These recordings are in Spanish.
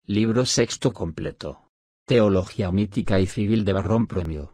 Libro sexto completo. Teología mítica y civil de Barrón Premio.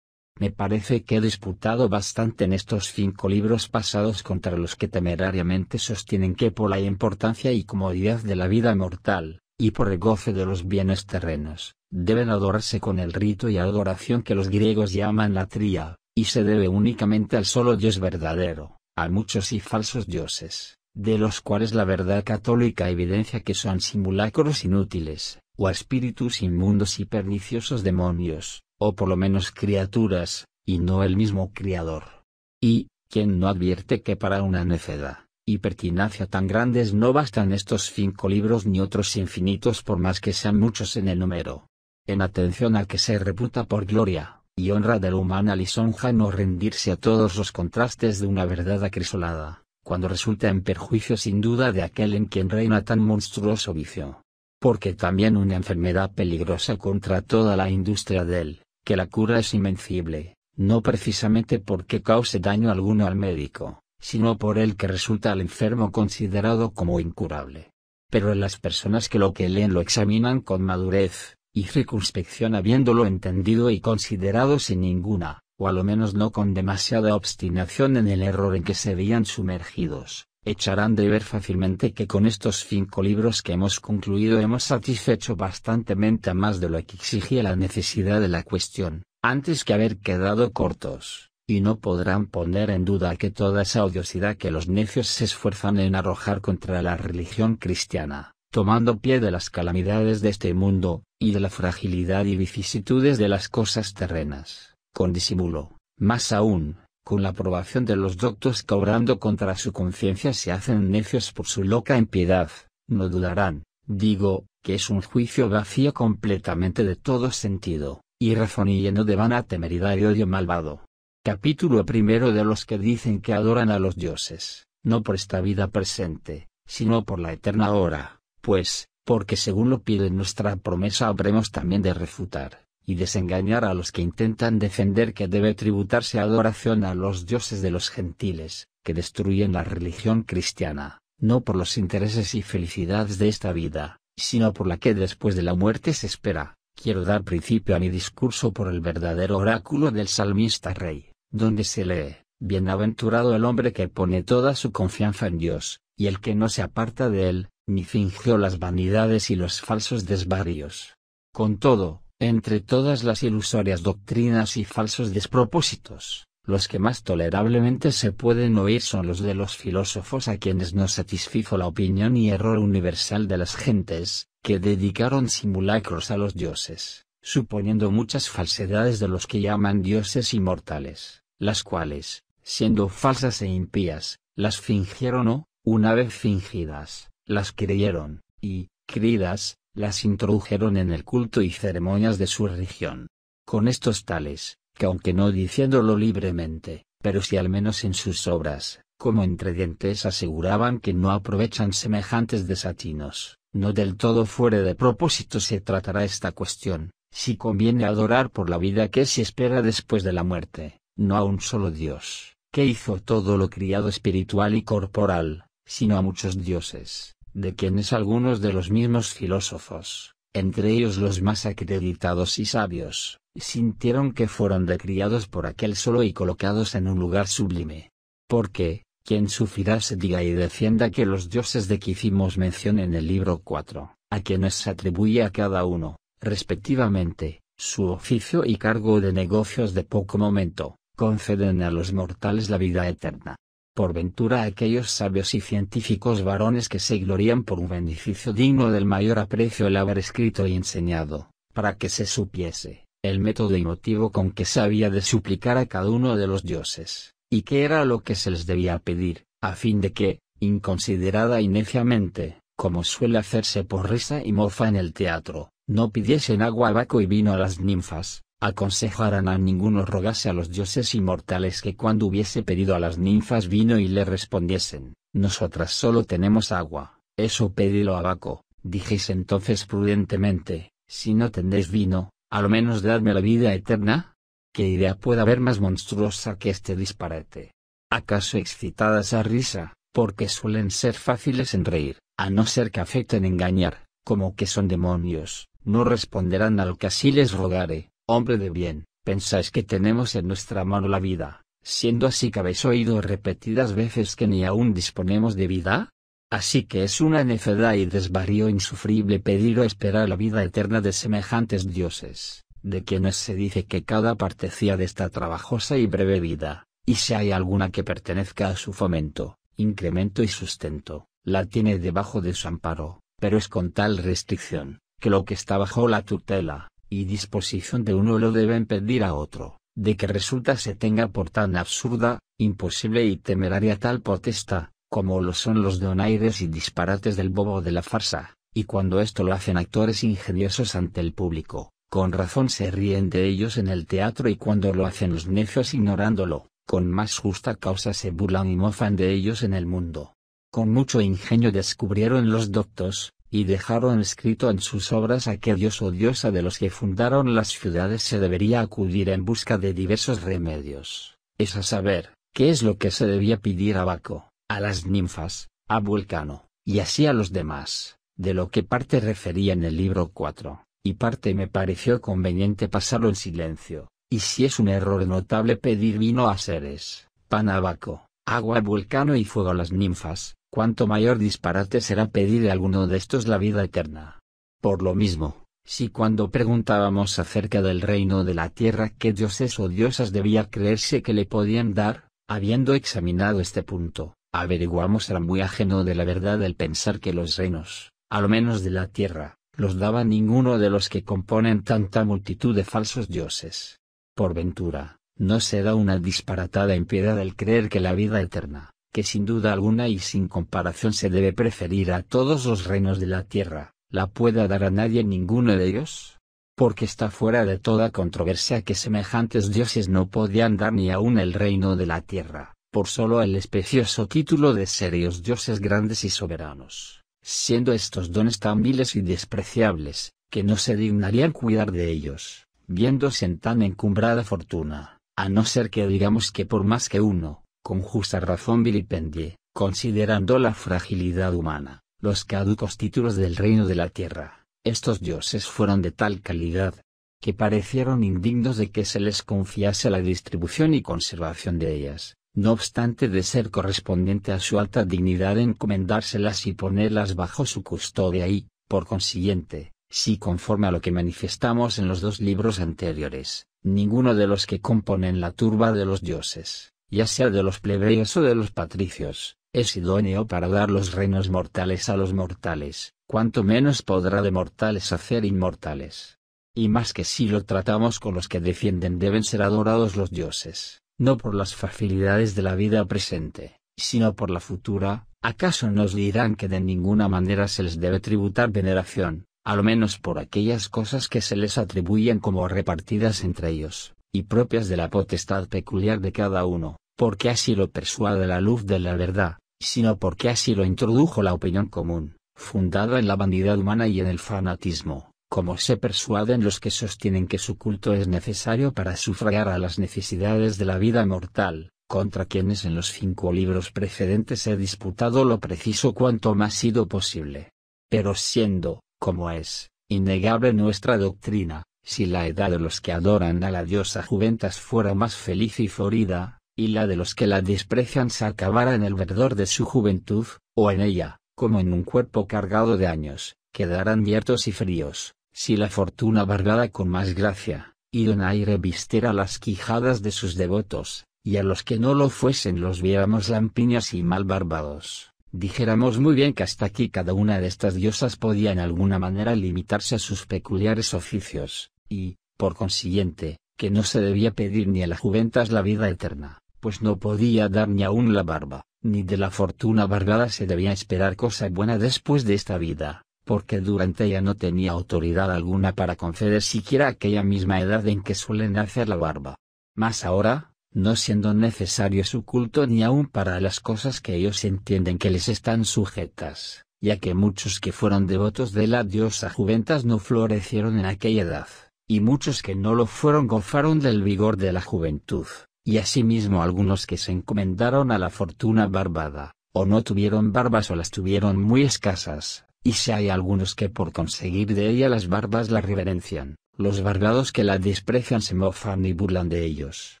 Me parece que he disputado bastante en estos 5 libros pasados contra los que temerariamente sostienen que por la importancia y comodidad de la vida mortal, y por el goce de los bienes terrenos, deben adorarse con el rito y adoración que los griegos llaman latría, y se debe únicamente al solo Dios verdadero, a muchos y falsos dioses, de los cuales la verdad católica evidencia que son simulacros inútiles, o a espíritus inmundos y perniciosos demonios, o por lo menos criaturas, y no el mismo Criador. Y, ¿quién no advierte que para una necedad y pertinacia tan grandes no bastan estos 5 libros ni otros infinitos por más que sean muchos en el número? En atención a que se reputa por gloria y honra de la humana lisonja no rendirse a todos los contrastes de una verdad acrisolada, cuando resulta en perjuicio sin duda de aquel en quien reina tan monstruoso vicio. Porque también una enfermedad peligrosa contra toda la industria del, que la cura es invencible, no precisamente porque cause daño alguno al médico, sino por el que resulta al enfermo considerado como incurable. Pero en las personas que lo que leen lo examinan con madurez y circunspección habiéndolo entendido y considerado sin ninguna, o a lo menos no con demasiada obstinación en el error en que se veían sumergidos, echarán de ver fácilmente que con estos 5 libros que hemos concluido hemos satisfecho bastantemente a más de lo que exigía la necesidad de la cuestión, antes que haber quedado cortos, y no podrán poner en duda que toda esa odiosidad que los necios se esfuerzan en arrojar contra la religión cristiana, tomando pie de las calamidades de este mundo, y de la fragilidad y vicisitudes de las cosas terrenas, con disimulo, más aún, con la aprobación de los doctos que obrando contra su conciencia se hacen necios por su loca impiedad, no dudarán, digo, que es un juicio vacío completamente de todo sentido, y razón y lleno de vana temeridad y odio malvado. Capítulo primero de los que dicen que adoran a los dioses, no por esta vida presente, sino por la eterna hora, pues, porque según lo pide nuestra promesa habremos también de refutar y desengañar a los que intentan defender que debe tributarse adoración a los dioses de los gentiles, que destruyen la religión cristiana, no por los intereses y felicidades de esta vida, sino por la que después de la muerte se espera. Quiero dar principio a mi discurso por el verdadero oráculo del salmista rey, donde se lee: bienaventurado el hombre que pone toda su confianza en Dios, y el que no se aparta de él, ni fingió las vanidades y los falsos desvarios. Con todo, entre todas las ilusorias doctrinas y falsos despropósitos, los que más tolerablemente se pueden oír son los de los filósofos a quienes no satisfizo la opinión y error universal de las gentes, que dedicaron simulacros a los dioses, suponiendo muchas falsedades de los que llaman dioses inmortales, las cuales, siendo falsas e impías, las fingieron o, una vez fingidas, las creyeron, y, creídas, las introdujeron en el culto y ceremonias de su religión. Con estos tales, que aunque no diciéndolo libremente, pero si al menos en sus obras, como entre dientes aseguraban que no aprovechan semejantes desatinos, no del todo fuera de propósito se tratará esta cuestión, si conviene adorar por la vida que se espera después de la muerte, no a un solo Dios, que hizo todo lo criado espiritual y corporal, sino a muchos dioses, de quienes algunos de los mismos filósofos, entre ellos los más acreditados y sabios, sintieron que fueron decriados por aquel solo y colocados en un lugar sublime. Porque, quien sufrirá se diga y defienda que los dioses de que hicimos mención en el libro 4, a quienes se atribuye a cada uno, respectivamente, su oficio y cargo de negocios de poco momento, conceden a los mortales la vida eterna. Por ventura aquellos sabios y científicos varones que se glorían por un beneficio digno del mayor aprecio el haber escrito y enseñado, para que se supiese, el método y motivo con que se había de suplicar a cada uno de los dioses, y qué era lo que se les debía pedir, a fin de que, inconsiderada y neciamente, como suele hacerse por risa y mofa en el teatro, no pidiesen agua a Baco y vino a las ninfas, aconsejaran a ninguno rogase a los dioses inmortales que cuando hubiese pedido a las ninfas vino y le respondiesen: nosotras solo tenemos agua, eso pedilo a Baco. Dijéis entonces prudentemente: si no tenéis vino, a lo menos dadme la vida eterna. ¿Qué idea puede haber más monstruosa que este disparate? ¿Acaso excitadas a risa, porque suelen ser fáciles en reír, a no ser que afecten engañar, como que son demonios, no responderán a lo que así les rogare. Hombre de bien, ¿pensáis que tenemos en nuestra mano la vida, siendo así que habéis oído repetidas veces que ni aún disponemos de vida? Así que es una necedad y desvarío insufrible pedir o esperar la vida eterna de semejantes dioses, de quienes se dice que cada partecía de esta trabajosa y breve vida, y si hay alguna que pertenezca a su fomento, incremento y sustento, la tiene debajo de su amparo, pero es con tal restricción, que lo que está bajo la tutela y disposición de uno lo deben pedir a otro, de que resulta se tenga por tan absurda, imposible y temeraria tal potestad, como lo son los donaires y disparates del bobo de la farsa, y cuando esto lo hacen actores ingeniosos ante el público, con razón se ríen de ellos en el teatro, y cuando lo hacen los necios ignorándolo, con más justa causa se burlan y mofan de ellos en el mundo. Con mucho ingenio descubrieron los doctos, y dejaron escrito en sus obras a que dios o diosa de los que fundaron las ciudades se debería acudir en busca de diversos remedios, es a saber, qué es lo que se debía pedir a Baco, a las ninfas, a Vulcano, y así a los demás, de lo que parte refería en el libro 4, y parte me pareció conveniente pasarlo en silencio, y si es un error notable pedir vino a Ceres, pan a Baco, agua a Vulcano y fuego a las ninfas, cuánto mayor disparate será pedir de alguno de estos la vida eterna. Por lo mismo, si cuando preguntábamos acerca del reino de la tierra qué dioses o diosas debía creerse que le podían dar, habiendo examinado este punto, averiguamos era muy ajeno de la verdad el pensar que los reinos, a lo menos de la tierra, los daba ninguno de los que componen tanta multitud de falsos dioses. Por ventura, no se da una disparatada impiedad el creer que la vida eterna, que sin duda alguna y sin comparación se debe preferir a todos los reinos de la tierra, la pueda dar a nadie ninguno de ellos? Porque está fuera de toda controversia que semejantes dioses no podían dar ni aun el reino de la tierra, por solo el especioso título de serios dioses grandes y soberanos, siendo estos dones tan viles y despreciables, que no se dignarían cuidar de ellos, viéndose en tan encumbrada fortuna, a no ser que digamos que por más que uno, con justa razón vilipendie, considerando la fragilidad humana, los caducos títulos del reino de la tierra, estos dioses fueron de tal calidad, que parecieron indignos de que se les confiase la distribución y conservación de ellas, no obstante de ser correspondiente a su alta dignidad encomendárselas y ponerlas bajo su custodia y, por consiguiente, si conforme a lo que manifestamos en los dos libros anteriores, ninguno de los que componen la turba de los dioses, ya sea de los plebeyos o de los patricios, es idóneo para dar los reinos mortales a los mortales, cuanto menos podrá de mortales hacer inmortales. Y más que si lo tratamos con los que defienden deben ser adorados los dioses, no por las facilidades de la vida presente, sino por la futura. ¿Acaso nos dirán que de ninguna manera se les debe tributar veneración, a lo menos por aquellas cosas que se les atribuyen como repartidas entre ellos, y propias de la potestad peculiar de cada uno, porque así lo persuade la luz de la verdad, sino porque así lo introdujo la opinión común, fundada en la vanidad humana y en el fanatismo, como se persuaden los que sostienen que su culto es necesario para sufragar a las necesidades de la vida mortal, contra quienes en los 5 libros precedentes he disputado lo preciso cuanto más sido posible. Pero siendo, como es, innegable nuestra doctrina, si la edad de los que adoran a la diosa Juventas fuera más feliz y florida, y la de los que la desprecian se acabara en el verdor de su juventud, o en ella, como en un cuerpo cargado de años, quedarán yertos y fríos, si la fortuna barbada con más gracia, y donaire vistiera las quijadas de sus devotos, y a los que no lo fuesen los viéramos lampiños y mal barbados, dijéramos muy bien que hasta aquí cada una de estas diosas podía en alguna manera limitarse a sus peculiares oficios, y, por consiguiente, que no se debía pedir ni a la Juventas la vida eterna, pues no podía dar ni aun la barba, ni de la fortuna barbada se debía esperar cosa buena después de esta vida, porque durante ella no tenía autoridad alguna para conceder siquiera aquella misma edad en que suelen hacer la barba. Mas ahora, no siendo necesario su culto ni aun para las cosas que ellos entienden que les están sujetas, ya que muchos que fueron devotos de la diosa Juventas no florecieron en aquella edad, y muchos que no lo fueron gozaron del vigor de la juventud, y asimismo algunos que se encomendaron a la fortuna barbada, o no tuvieron barbas o las tuvieron muy escasas, Y si hay algunos que por conseguir de ella las barbas la reverencian, los barbados que la desprecian se mofan y burlan de ellos.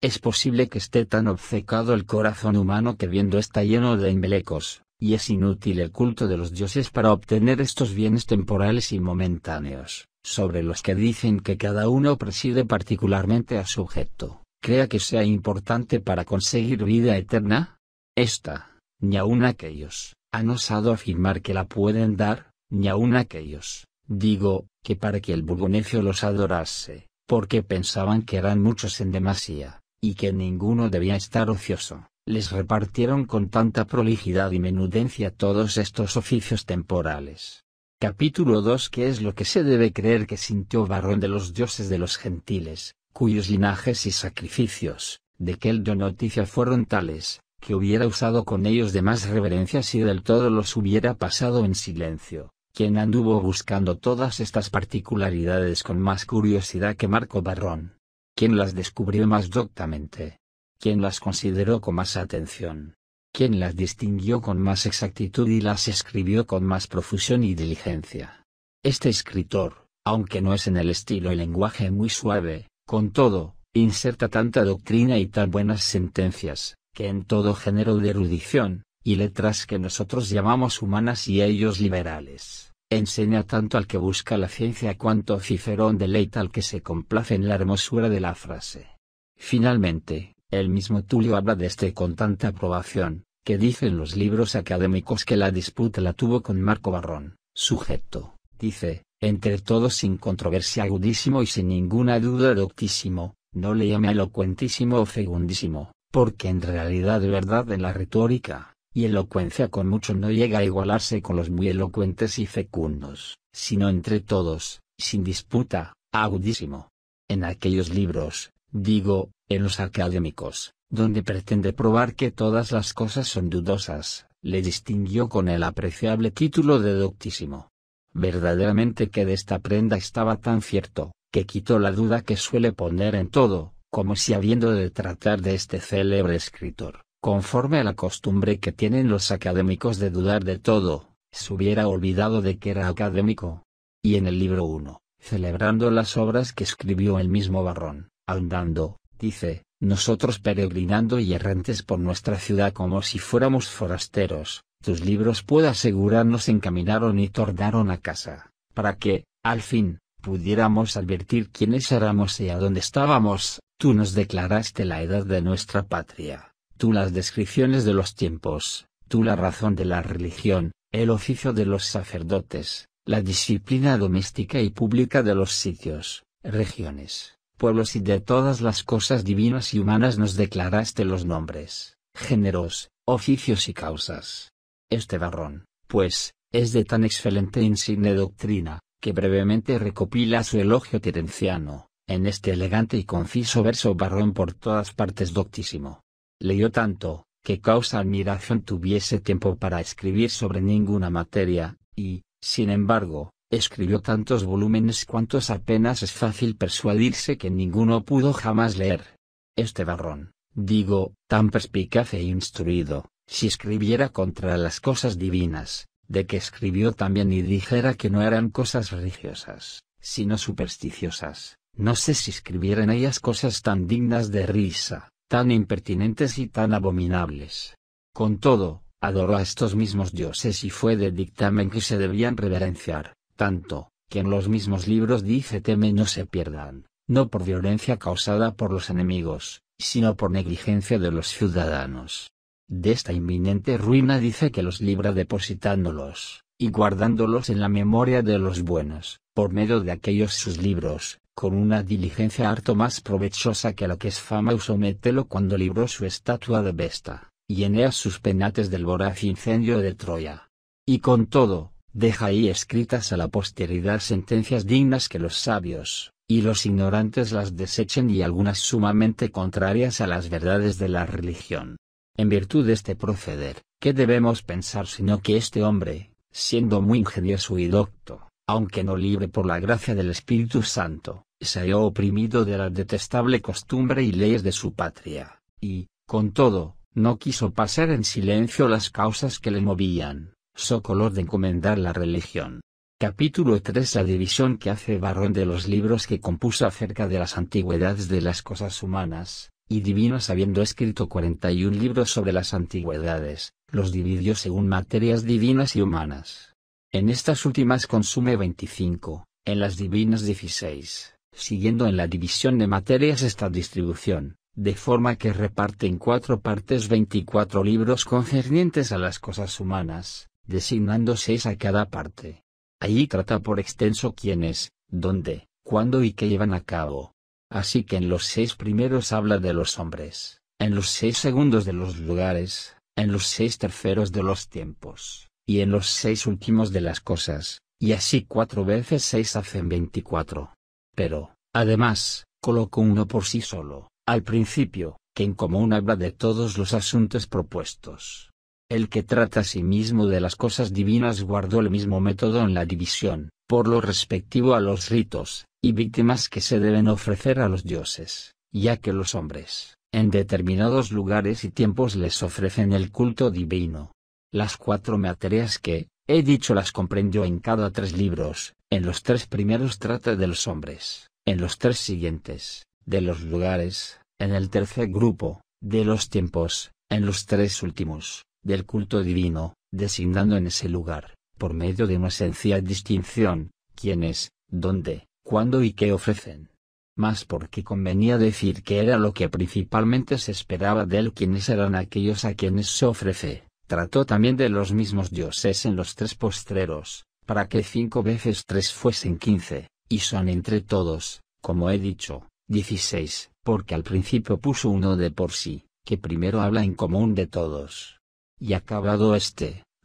Es posible que esté tan obcecado el corazón humano que viendo está lleno de embelecos, y es inútil el culto de los dioses para obtener estos bienes temporales y momentáneos, sobre los que dicen que cada uno preside particularmente a su objeto, crea que sea importante para conseguir vida eterna. Esta, ni aun aquellos, han osado afirmar que la pueden dar, ni aun aquellos, digo, que para que el vulgo necio los adorase, porque pensaban que eran muchos en demasía, y que ninguno debía estar ocioso, les repartieron con tanta prolijidad y menudencia todos estos oficios temporales. Capítulo 2. ¿Qué es lo que se debe creer que sintió Varrón de los dioses de los gentiles, cuyos linajes y sacrificios, de que él dio noticia fueron tales, que hubiera usado con ellos de más reverencia si del todo los hubiera pasado en silencio? Quien anduvo buscando todas estas particularidades con más curiosidad que Marco Varrón. Quien las descubrió más doctamente. Quien las consideró con más atención. Quien las distinguió con más exactitud y las escribió con más profusión y diligencia. Este escritor, aunque no es en el estilo y lenguaje muy suave, con todo, inserta tanta doctrina y tan buenas sentencias, que en todo género de erudición, y letras que nosotros llamamos humanas y ellos liberales, enseña tanto al que busca la ciencia cuanto Cicerón deleita al que se complace en la hermosura de la frase. Finalmente, el mismo Tulio habla de este con tanta aprobación, que dice en los libros académicos que la disputa la tuvo con Marco Varrón, sujeto, dice, entre todos sin controversia agudísimo y sin ninguna duda doctísimo, no le llame elocuentísimo o fecundísimo, porque en realidad de verdad en la retórica y elocuencia con mucho no llega a igualarse con los muy elocuentes y fecundos, sino entre todos, sin disputa, agudísimo. En aquellos libros, digo, en los académicos, donde pretende probar que todas las cosas son dudosas, le distinguió con el apreciable título de doctísimo. Verdaderamente que de esta prenda estaba tan cierto, que quitó la duda que suele poner en todo, como si habiendo de tratar de este célebre escritor, conforme a la costumbre que tienen los académicos de dudar de todo, se hubiera olvidado de que era académico. Y en el libro 1, celebrando las obras que escribió el mismo Varrón, ahondando, dice, nosotros peregrinando y errantes por nuestra ciudad como si fuéramos forasteros, tus libros puedo asegurar nos encaminaron y tornaron a casa, para que, al fin, pudiéramos advertir quiénes éramos y a dónde estábamos. Tú nos declaraste la edad de nuestra patria, tú las descripciones de los tiempos, tú la razón de la religión, el oficio de los sacerdotes, la disciplina doméstica y pública de los sitios, regiones, pueblos y de todas las cosas divinas y humanas nos declaraste los nombres, géneros, oficios y causas. Este Varrón, pues, es de tan excelente e insigne doctrina, que brevemente recopila su elogio terenciano, en este elegante y conciso verso Varrón por todas partes doctísimo. Leyó tanto, que causa admiración tuviese tiempo para escribir sobre ninguna materia, y, sin embargo, escribió tantos volúmenes cuantos apenas es fácil persuadirse que ninguno pudo jamás leer. Este Varrón, digo, tan perspicaz e instruido, si escribiera contra las cosas divinas, de que escribió también y dijera que no eran cosas religiosas, sino supersticiosas, no sé si escribiera en ellas cosas tan dignas de risa, tan impertinentes y tan abominables. Con todo, adoró a estos mismos dioses y fue de dictamen que se debían reverenciar, tanto, que en los mismos libros dice teme no se pierdan, no por violencia causada por los enemigos, sino por negligencia de los ciudadanos. De esta inminente ruina dice que los libra depositándolos, y guardándolos en la memoria de los buenos, por medio de aquellos sus libros, con una diligencia harto más provechosa que la que es fama usó Metelo cuando libró su estatua de Vesta, y Eneas sus penates del voraz incendio de Troya. Y con todo, deja ahí escritas a la posteridad sentencias dignas que los sabios, y los ignorantes las desechen y algunas sumamente contrarias a las verdades de la religión. En virtud de este proceder, ¿qué debemos pensar sino que este hombre, siendo muy ingenioso y docto, aunque no libre por la gracia del Espíritu Santo, se halló oprimido de la detestable costumbre y leyes de su patria, y, con todo, no quiso pasar en silencio las causas que le movían, Socolor de encomendar la religión. Capítulo 3. La división que hace Varrón de los libros que compuso acerca de las antigüedades de las cosas humanas y divinas, habiendo escrito 41 libros sobre las antigüedades, los dividió según materias divinas y humanas. En estas últimas consume 25, en las divinas 16, siguiendo en la división de materias esta distribución, de forma que reparte en 4 partes 24 libros concernientes a las cosas humanas, designando 6 a cada parte. Allí trata por extenso quiénes, dónde, cuándo y qué llevan a cabo. Así que en los 6 primeros habla de los hombres, en los 6 segundos de los lugares, en los 6 terceros de los tiempos, y en los 6 últimos de las cosas, y así 4 veces 6 hacen 24. Pero, además, colocó uno por sí solo, al principio, que en común habla de todos los asuntos propuestos. El que trata a sí mismo de las cosas divinas guardó el mismo método en la división, por lo respectivo a los ritos y víctimas que se deben ofrecer a los dioses, ya que los hombres, en determinados lugares y tiempos les ofrecen el culto divino. Las 4 materias que, he dicho, las comprendió en cada 3 libros, en los 3 primeros trata de los hombres, en los 3 siguientes, de los lugares, en el tercer grupo, de los tiempos, en los 3 últimos, del culto divino, designando en ese lugar, por medio de una sencilla distinción, quiénes, dónde, cuándo y qué ofrecen. Mas porque convenía decir que era lo que principalmente se esperaba de él, quiénes eran aquellos a quienes se ofrece, trató también de los mismos dioses en los 3 postreros, para que 5 veces 3 fuesen 15, y son entre todos, como he dicho, 16, porque al principio puso uno de por sí, que primero habla en común de todos. Y acabado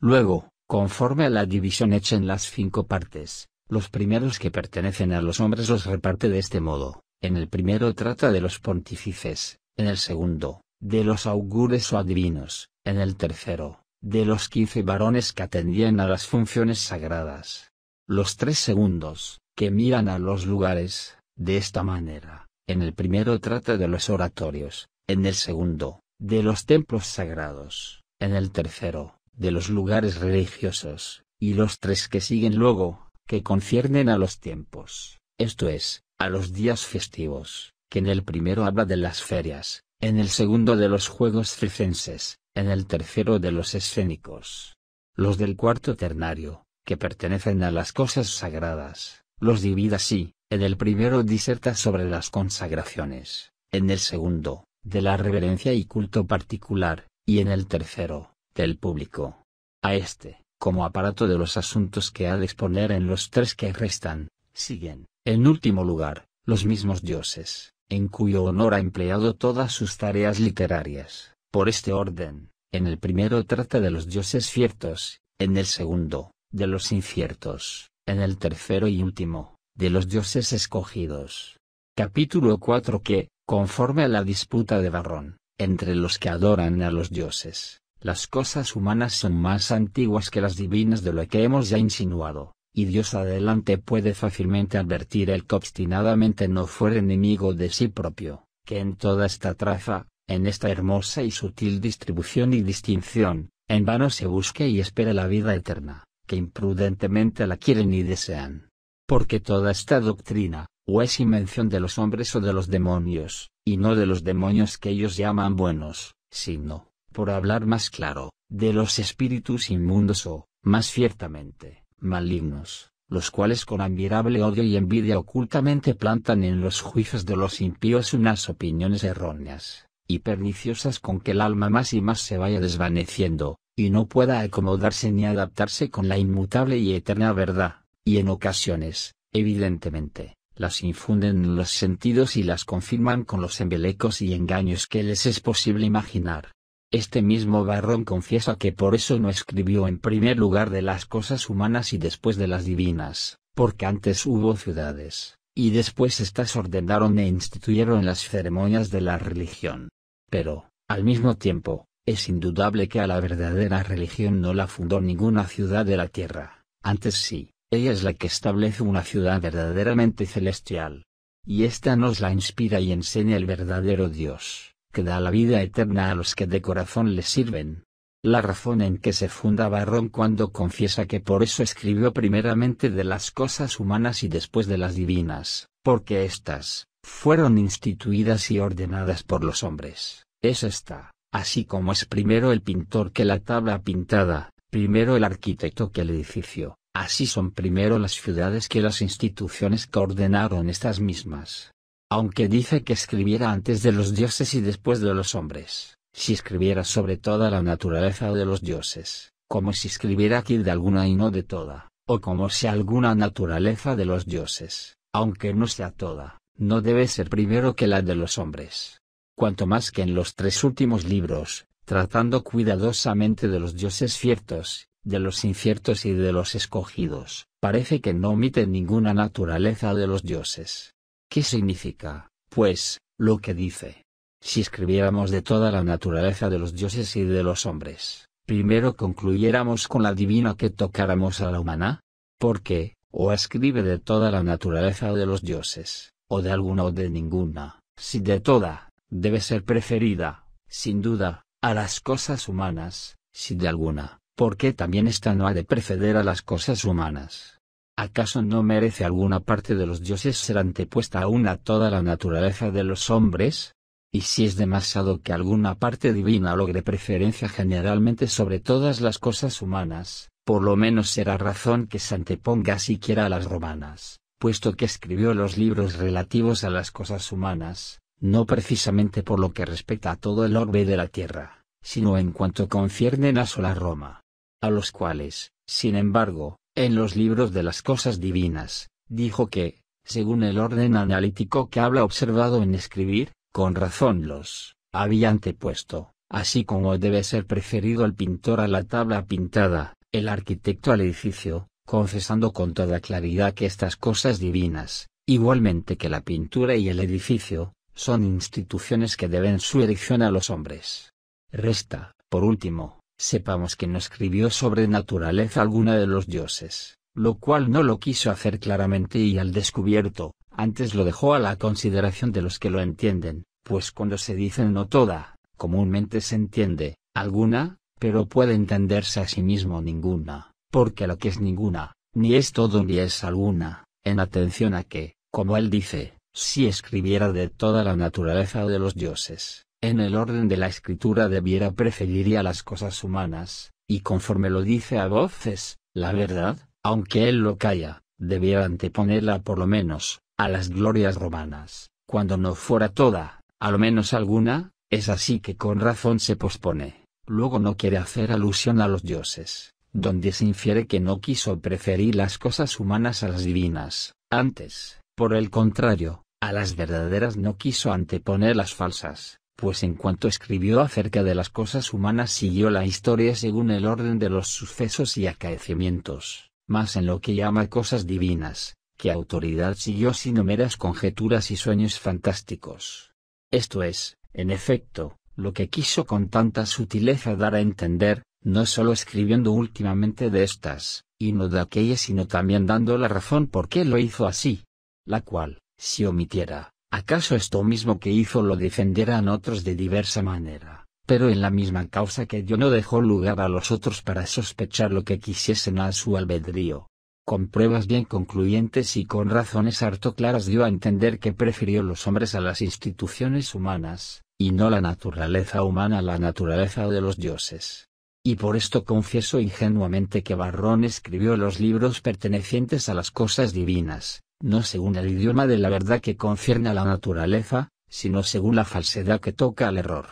luego, conforme a la división hecha en las 5 partes, los primeros que pertenecen a los hombres los reparte de este modo: en el primero trata de los pontífices, en el segundo, de los augures o adivinos, en el tercero, de los 15 varones que atendían a las funciones sagradas. Los 3 segundos, que miran a los lugares, de esta manera: en el primero trata de los oratorios, en el segundo, de los templos sagrados, en el tercero, de los lugares religiosos, y los 3 que siguen luego, que conciernen a los tiempos, esto es, a los días festivos, que en el primero habla de las ferias, en el segundo de los juegos circenses, en el tercero de los escénicos. Los del cuarto ternario, que pertenecen a las cosas sagradas, los divide así: en el primero diserta sobre las consagraciones, en el segundo, de la reverencia y culto particular, y en el tercero, del público. A como aparato de los asuntos que ha de exponer en los 3 que restan, siguen, en último lugar, los mismos dioses, en cuyo honor ha empleado todas sus tareas literarias. Por este orden, en el primero trata de los dioses ciertos, en el segundo, de los inciertos, en el tercero y último, de los dioses escogidos. Capítulo 4. Que, conforme a la disputa de Varrón, entre los que adoran a los dioses, las cosas humanas son más antiguas que las divinas, de lo que hemos ya insinuado, y Dios adelante puede fácilmente advertir el que obstinadamente no fuere enemigo de sí propio, que en toda esta traza, en esta hermosa y sutil distribución y distinción, en vano se busque y espera la vida eterna, que imprudentemente la quieren y desean. Porque toda esta doctrina, o es invención de los hombres o de los demonios, y no de los demonios que ellos llaman buenos, sino, por hablar más claro, de los espíritus inmundos o, más ciertamente, malignos, los cuales con admirable odio y envidia ocultamente plantan en los juicios de los impíos unas opiniones erróneas y perniciosas, con que el alma más y más se vaya desvaneciendo, y no pueda acomodarse ni adaptarse con la inmutable y eterna verdad, y en ocasiones, evidentemente, las infunden en los sentidos y las confirman con los embelecos y engaños que les es posible imaginar. Este mismo Varrón confiesa que por eso no escribió en primer lugar de las cosas humanas y después de las divinas, porque antes hubo ciudades, y después éstas ordenaron e instituyeron las ceremonias de la religión. Pero, al mismo tiempo, es indudable que a la verdadera religión no la fundó ninguna ciudad de la tierra, antes sí, ella es la que establece una ciudad verdaderamente celestial. Y ésta nos la inspira y enseña el verdadero Dios, que da la vida eterna a los que de corazón le sirven. La razón en que se funda Varrón cuando confiesa que por eso escribió primeramente de las cosas humanas y después de las divinas, porque éstas fueron instituidas y ordenadas por los hombres, es esta, así como es primero el pintor que la tabla pintada, primero el arquitecto que el edificio, así son primero las ciudades que las instituciones que ordenaron estas mismas. Aunque dice que escribiera antes de los dioses y después de los hombres, si escribiera sobre toda la naturaleza de los dioses, como si escribiera aquí de alguna y no de toda, o como si alguna naturaleza de los dioses, aunque no sea toda, no debe ser primero que la de los hombres. Cuanto más que en los tres últimos libros, tratando cuidadosamente de los dioses ciertos, de los inciertos y de los escogidos, parece que no omite ninguna naturaleza de los dioses. ¿Qué significa, pues, lo que dice? Si escribiéramos de toda la naturaleza de los dioses y de los hombres, primero concluyéramos con la divina que tocáramos a la humana. Porque, o escribe de toda la naturaleza de los dioses, o de alguna o de ninguna, si de toda, debe ser preferida, sin duda, a las cosas humanas, si de alguna, porque también ésta no ha de preceder a las cosas humanas. ¿Acaso no merece alguna parte de los dioses ser antepuesta aún a toda la naturaleza de los hombres? Y si es demasiado que alguna parte divina logre preferencia generalmente sobre todas las cosas humanas, por lo menos será razón que se anteponga siquiera a las romanas, puesto que escribió los libros relativos a las cosas humanas, no precisamente por lo que respecta a todo el orbe de la tierra, sino en cuanto conciernen a sola Roma. A los cuales, sin embargo, en los libros de las cosas divinas, dijo que, según el orden analítico que habla observado en escribir, con razón los había antepuesto, así como debe ser preferido el pintor a la tabla pintada, el arquitecto al edificio, confesando con toda claridad que estas cosas divinas, igualmente que la pintura y el edificio, son instituciones que deben su erección a los hombres. Resta, por último, sepamos que no escribió sobre naturaleza alguna de los dioses, lo cual no lo quiso hacer claramente y al descubierto, antes lo dejó a la consideración de los que lo entienden, pues cuando se dice no toda, comúnmente se entiende, alguna, pero puede entenderse a sí mismo ninguna, porque lo que es ninguna, ni es todo ni es alguna, en atención a que, como él dice, si escribiera de toda la naturaleza de los dioses, en el orden de la escritura debiera preferiría las cosas humanas, y conforme lo dice a voces, la verdad, aunque él lo calla, debiera anteponerla por lo menos, a las glorias romanas, cuando no fuera toda, a lo menos alguna, es así que con razón se pospone. Luego no quiere hacer alusión a los dioses, donde se infiere que no quiso preferir las cosas humanas a las divinas, antes, por el contrario, a las verdaderas no quiso anteponer las falsas, pues en cuanto escribió acerca de las cosas humanas siguió la historia según el orden de los sucesos y acaecimientos, más en lo que llama cosas divinas, que autoridad siguió sino meras conjeturas y sueños fantásticos. Esto es, en efecto, lo que quiso con tanta sutileza dar a entender, no solo escribiendo últimamente de estas, y no de aquellas sino también dando la razón por qué lo hizo así, la cual, si omitiera, acaso esto mismo que hizo lo defenderán otros de diversa manera, pero en la misma causa que dio no dejó lugar a los otros para sospechar lo que quisiesen a su albedrío. Con pruebas bien concluyentes y con razones harto claras dio a entender que prefirió los hombres a las instituciones humanas, y no la naturaleza humana a la naturaleza de los dioses. Y por esto confieso ingenuamente que Varrón escribió los libros pertenecientes a las cosas divinas, no según el idioma de la verdad que concierne a la naturaleza, sino según la falsedad que toca al error.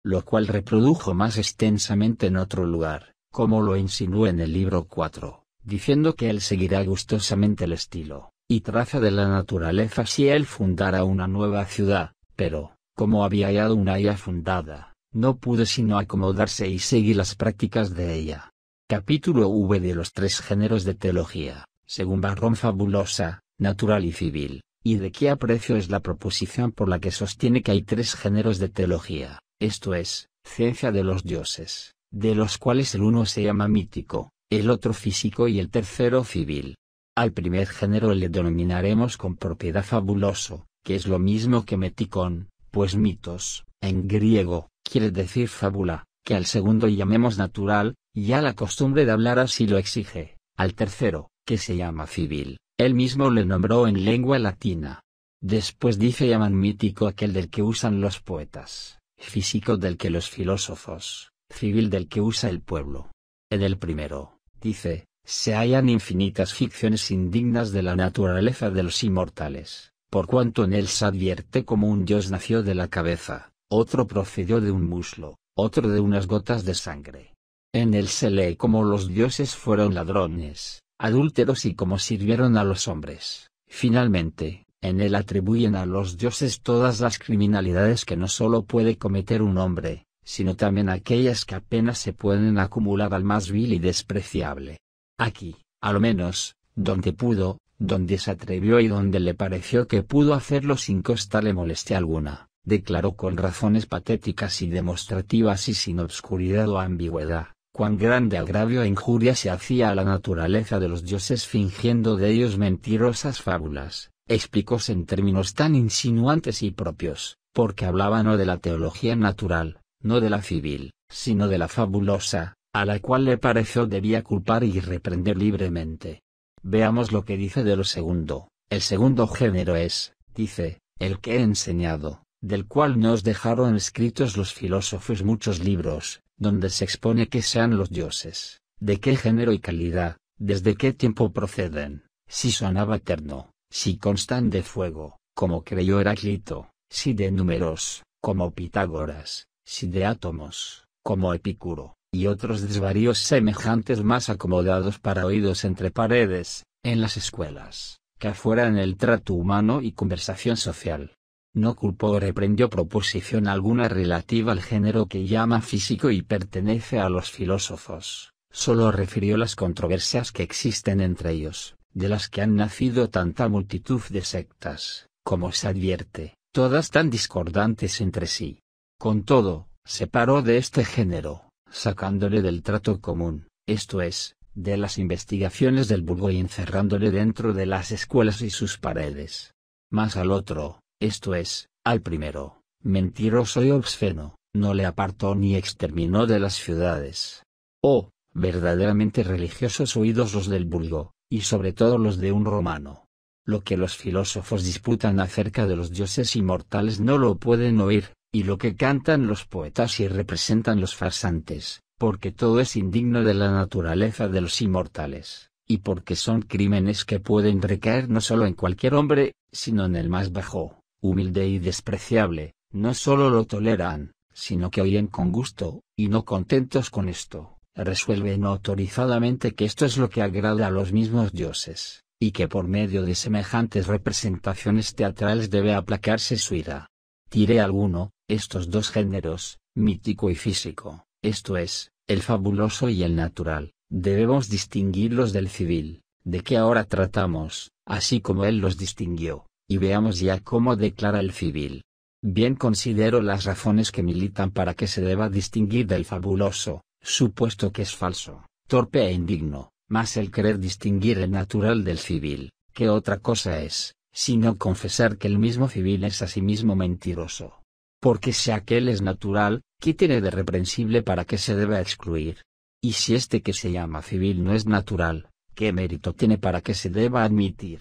Lo cual reprodujo más extensamente en otro lugar, como lo insinuó en el libro 4. Diciendo que él seguirá gustosamente el estilo y traza de la naturaleza si él fundara una nueva ciudad, pero, como había hallado una ya fundada, no pudo sino acomodarse y seguir las prácticas de ella. Capítulo V de los tres géneros de teología, según Varrón: fabulosa, natural y civil, y de qué aprecio es la proposición por la que sostiene que hay tres géneros de teología, esto es, ciencia de los dioses, de los cuales el uno se llama mítico, el otro físico y el tercero civil. Al primer género le denominaremos con propiedad fabuloso, que es lo mismo que metikon, pues mitos, en griego, quiere decir fábula, que al segundo llamemos natural, ya la costumbre de hablar así lo exige, al tercero, que se llama civil, él mismo le nombró en lengua latina. Después dice llaman mítico aquel del que usan los poetas, físico del que los filósofos, civil del que usa el pueblo. En el primero, dice, se hallan infinitas ficciones indignas de la naturaleza de los inmortales, por cuanto en él se advierte como un dios nació de la cabeza, otro procedió de un muslo, otro de unas gotas de sangre. En él se lee como los dioses fueron ladrones, adúlteros y como sirvieron a los hombres. Finalmente, en él atribuyen a los dioses todas las criminalidades que no solo puede cometer un hombre, sino también aquellas que apenas se pueden acumular al más vil y despreciable. Aquí, a lo menos, donde pudo, donde se atrevió y donde le pareció que pudo hacerlo sin costarle molestia alguna, declaró con razones patéticas y demostrativas y sin obscuridad o ambigüedad, cuán grande agravio e injuria se hacía a la naturaleza de los dioses fingiendo de ellos mentirosas fábulas. Explicóse en términos tan insinuantes y propios, porque hablaba no de la teología natural, no de la civil, sino de la fabulosa, a la cual le pareció debía culpar y reprender libremente. Veamos lo que dice de lo segundo. El segundo género es, dice, el que he enseñado, del cual nos dejaron escritos los filósofos muchos libros, donde se expone que sean los dioses, de qué género y calidad, desde qué tiempo proceden, si son ab eterno, si constan de fuego, como creyó Heráclito, si de números, como Pitágoras, si de átomos, como Epicuro, y otros desvaríos semejantes más acomodados para oídos entre paredes, en las escuelas, que afuera en el trato humano y conversación social. No culpó o reprendió proposición alguna relativa al género que llama físico y pertenece a los filósofos, solo refirió las controversias que existen entre ellos, de las que han nacido tanta multitud de sectas, como se advierte, todas tan discordantes entre sí. Con todo, separó de este género, sacándole del trato común, esto es, de las investigaciones del vulgo y encerrándole dentro de las escuelas y sus paredes. Mas al otro, esto es, al primero, mentiroso y obsceno, no le apartó ni exterminó de las ciudades. Oh, verdaderamente religiosos oídos los del vulgo, y sobre todo los de un romano. Lo que los filósofos disputan acerca de los dioses inmortales no lo pueden oír, y lo que cantan los poetas y representan los farsantes, porque todo es indigno de la naturaleza de los inmortales, y porque son crímenes que pueden recaer no solo en cualquier hombre, sino en el más bajo, humilde y despreciable, no solo lo toleran, sino que oyen con gusto, y no contentos con esto, resuelven autorizadamente que esto es lo que agrada a los mismos dioses, y que por medio de semejantes representaciones teatrales debe aplacarse su ira. Diré alguno, estos dos géneros, mítico y físico, esto es, el fabuloso y el natural, debemos distinguirlos del civil, de que ahora tratamos, así como él los distinguió, y veamos ya cómo declara el civil. Bien considero las razones que militan para que se deba distinguir del fabuloso, supuesto que es falso, torpe e indigno, mas el querer distinguir el natural del civil, ¿qué otra cosa es, sino confesar que el mismo civil es asimismo mentiroso? Porque si aquel es natural, ¿qué tiene de reprensible para que se deba excluir? Y si este que se llama civil no es natural, ¿qué mérito tiene para que se deba admitir?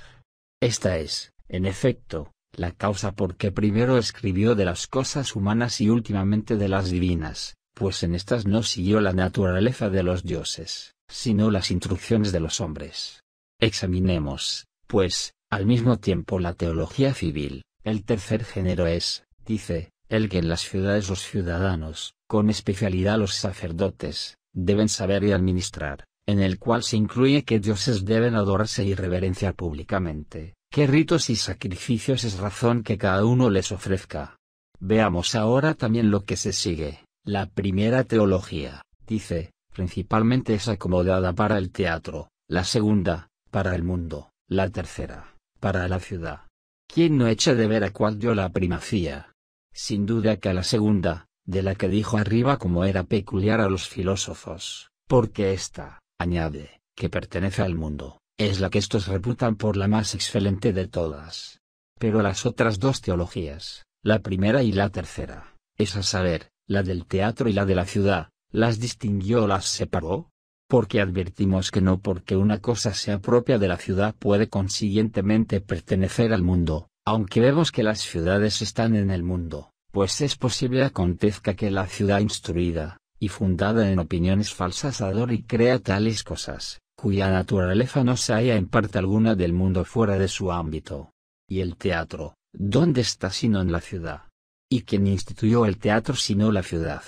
Esta es, en efecto, la causa por que primero escribió de las cosas humanas y últimamente de las divinas, pues en estas no siguió la naturaleza de los dioses, sino las instrucciones de los hombres. Examinemos, pues, al mismo tiempo la teología civil. El tercer género es, dice, el que en las ciudades los ciudadanos, con especialidad los sacerdotes, deben saber y administrar, en el cual se incluye qué dioses deben adorarse y reverenciar públicamente, qué ritos y sacrificios es razón que cada uno les ofrezca. Veamos ahora también lo que se sigue. La primera teología, dice, principalmente es acomodada para el teatro, la segunda, para el mundo, la tercera, para la ciudad. ¿Quién no echa de ver a cuál dio la primacía? Sin duda que a la segunda, de la que dijo arriba como era peculiar a los filósofos, porque ésta, añade, que pertenece al mundo, es la que estos reputan por la más excelente de todas. Pero las otras dos teologías, la primera y la tercera, es a saber, la del teatro y la de la ciudad, las distinguió o las separó? Porque advertimos que no porque una cosa sea propia de la ciudad puede consiguientemente pertenecer al mundo, aunque vemos que las ciudades están en el mundo, pues es posible acontezca que la ciudad instruida, y fundada en opiniones falsas adore y crea tales cosas, cuya naturaleza no se halla en parte alguna del mundo fuera de su ámbito. Y el teatro, ¿dónde está sino en la ciudad? ¿Y quién instituyó el teatro sino la ciudad?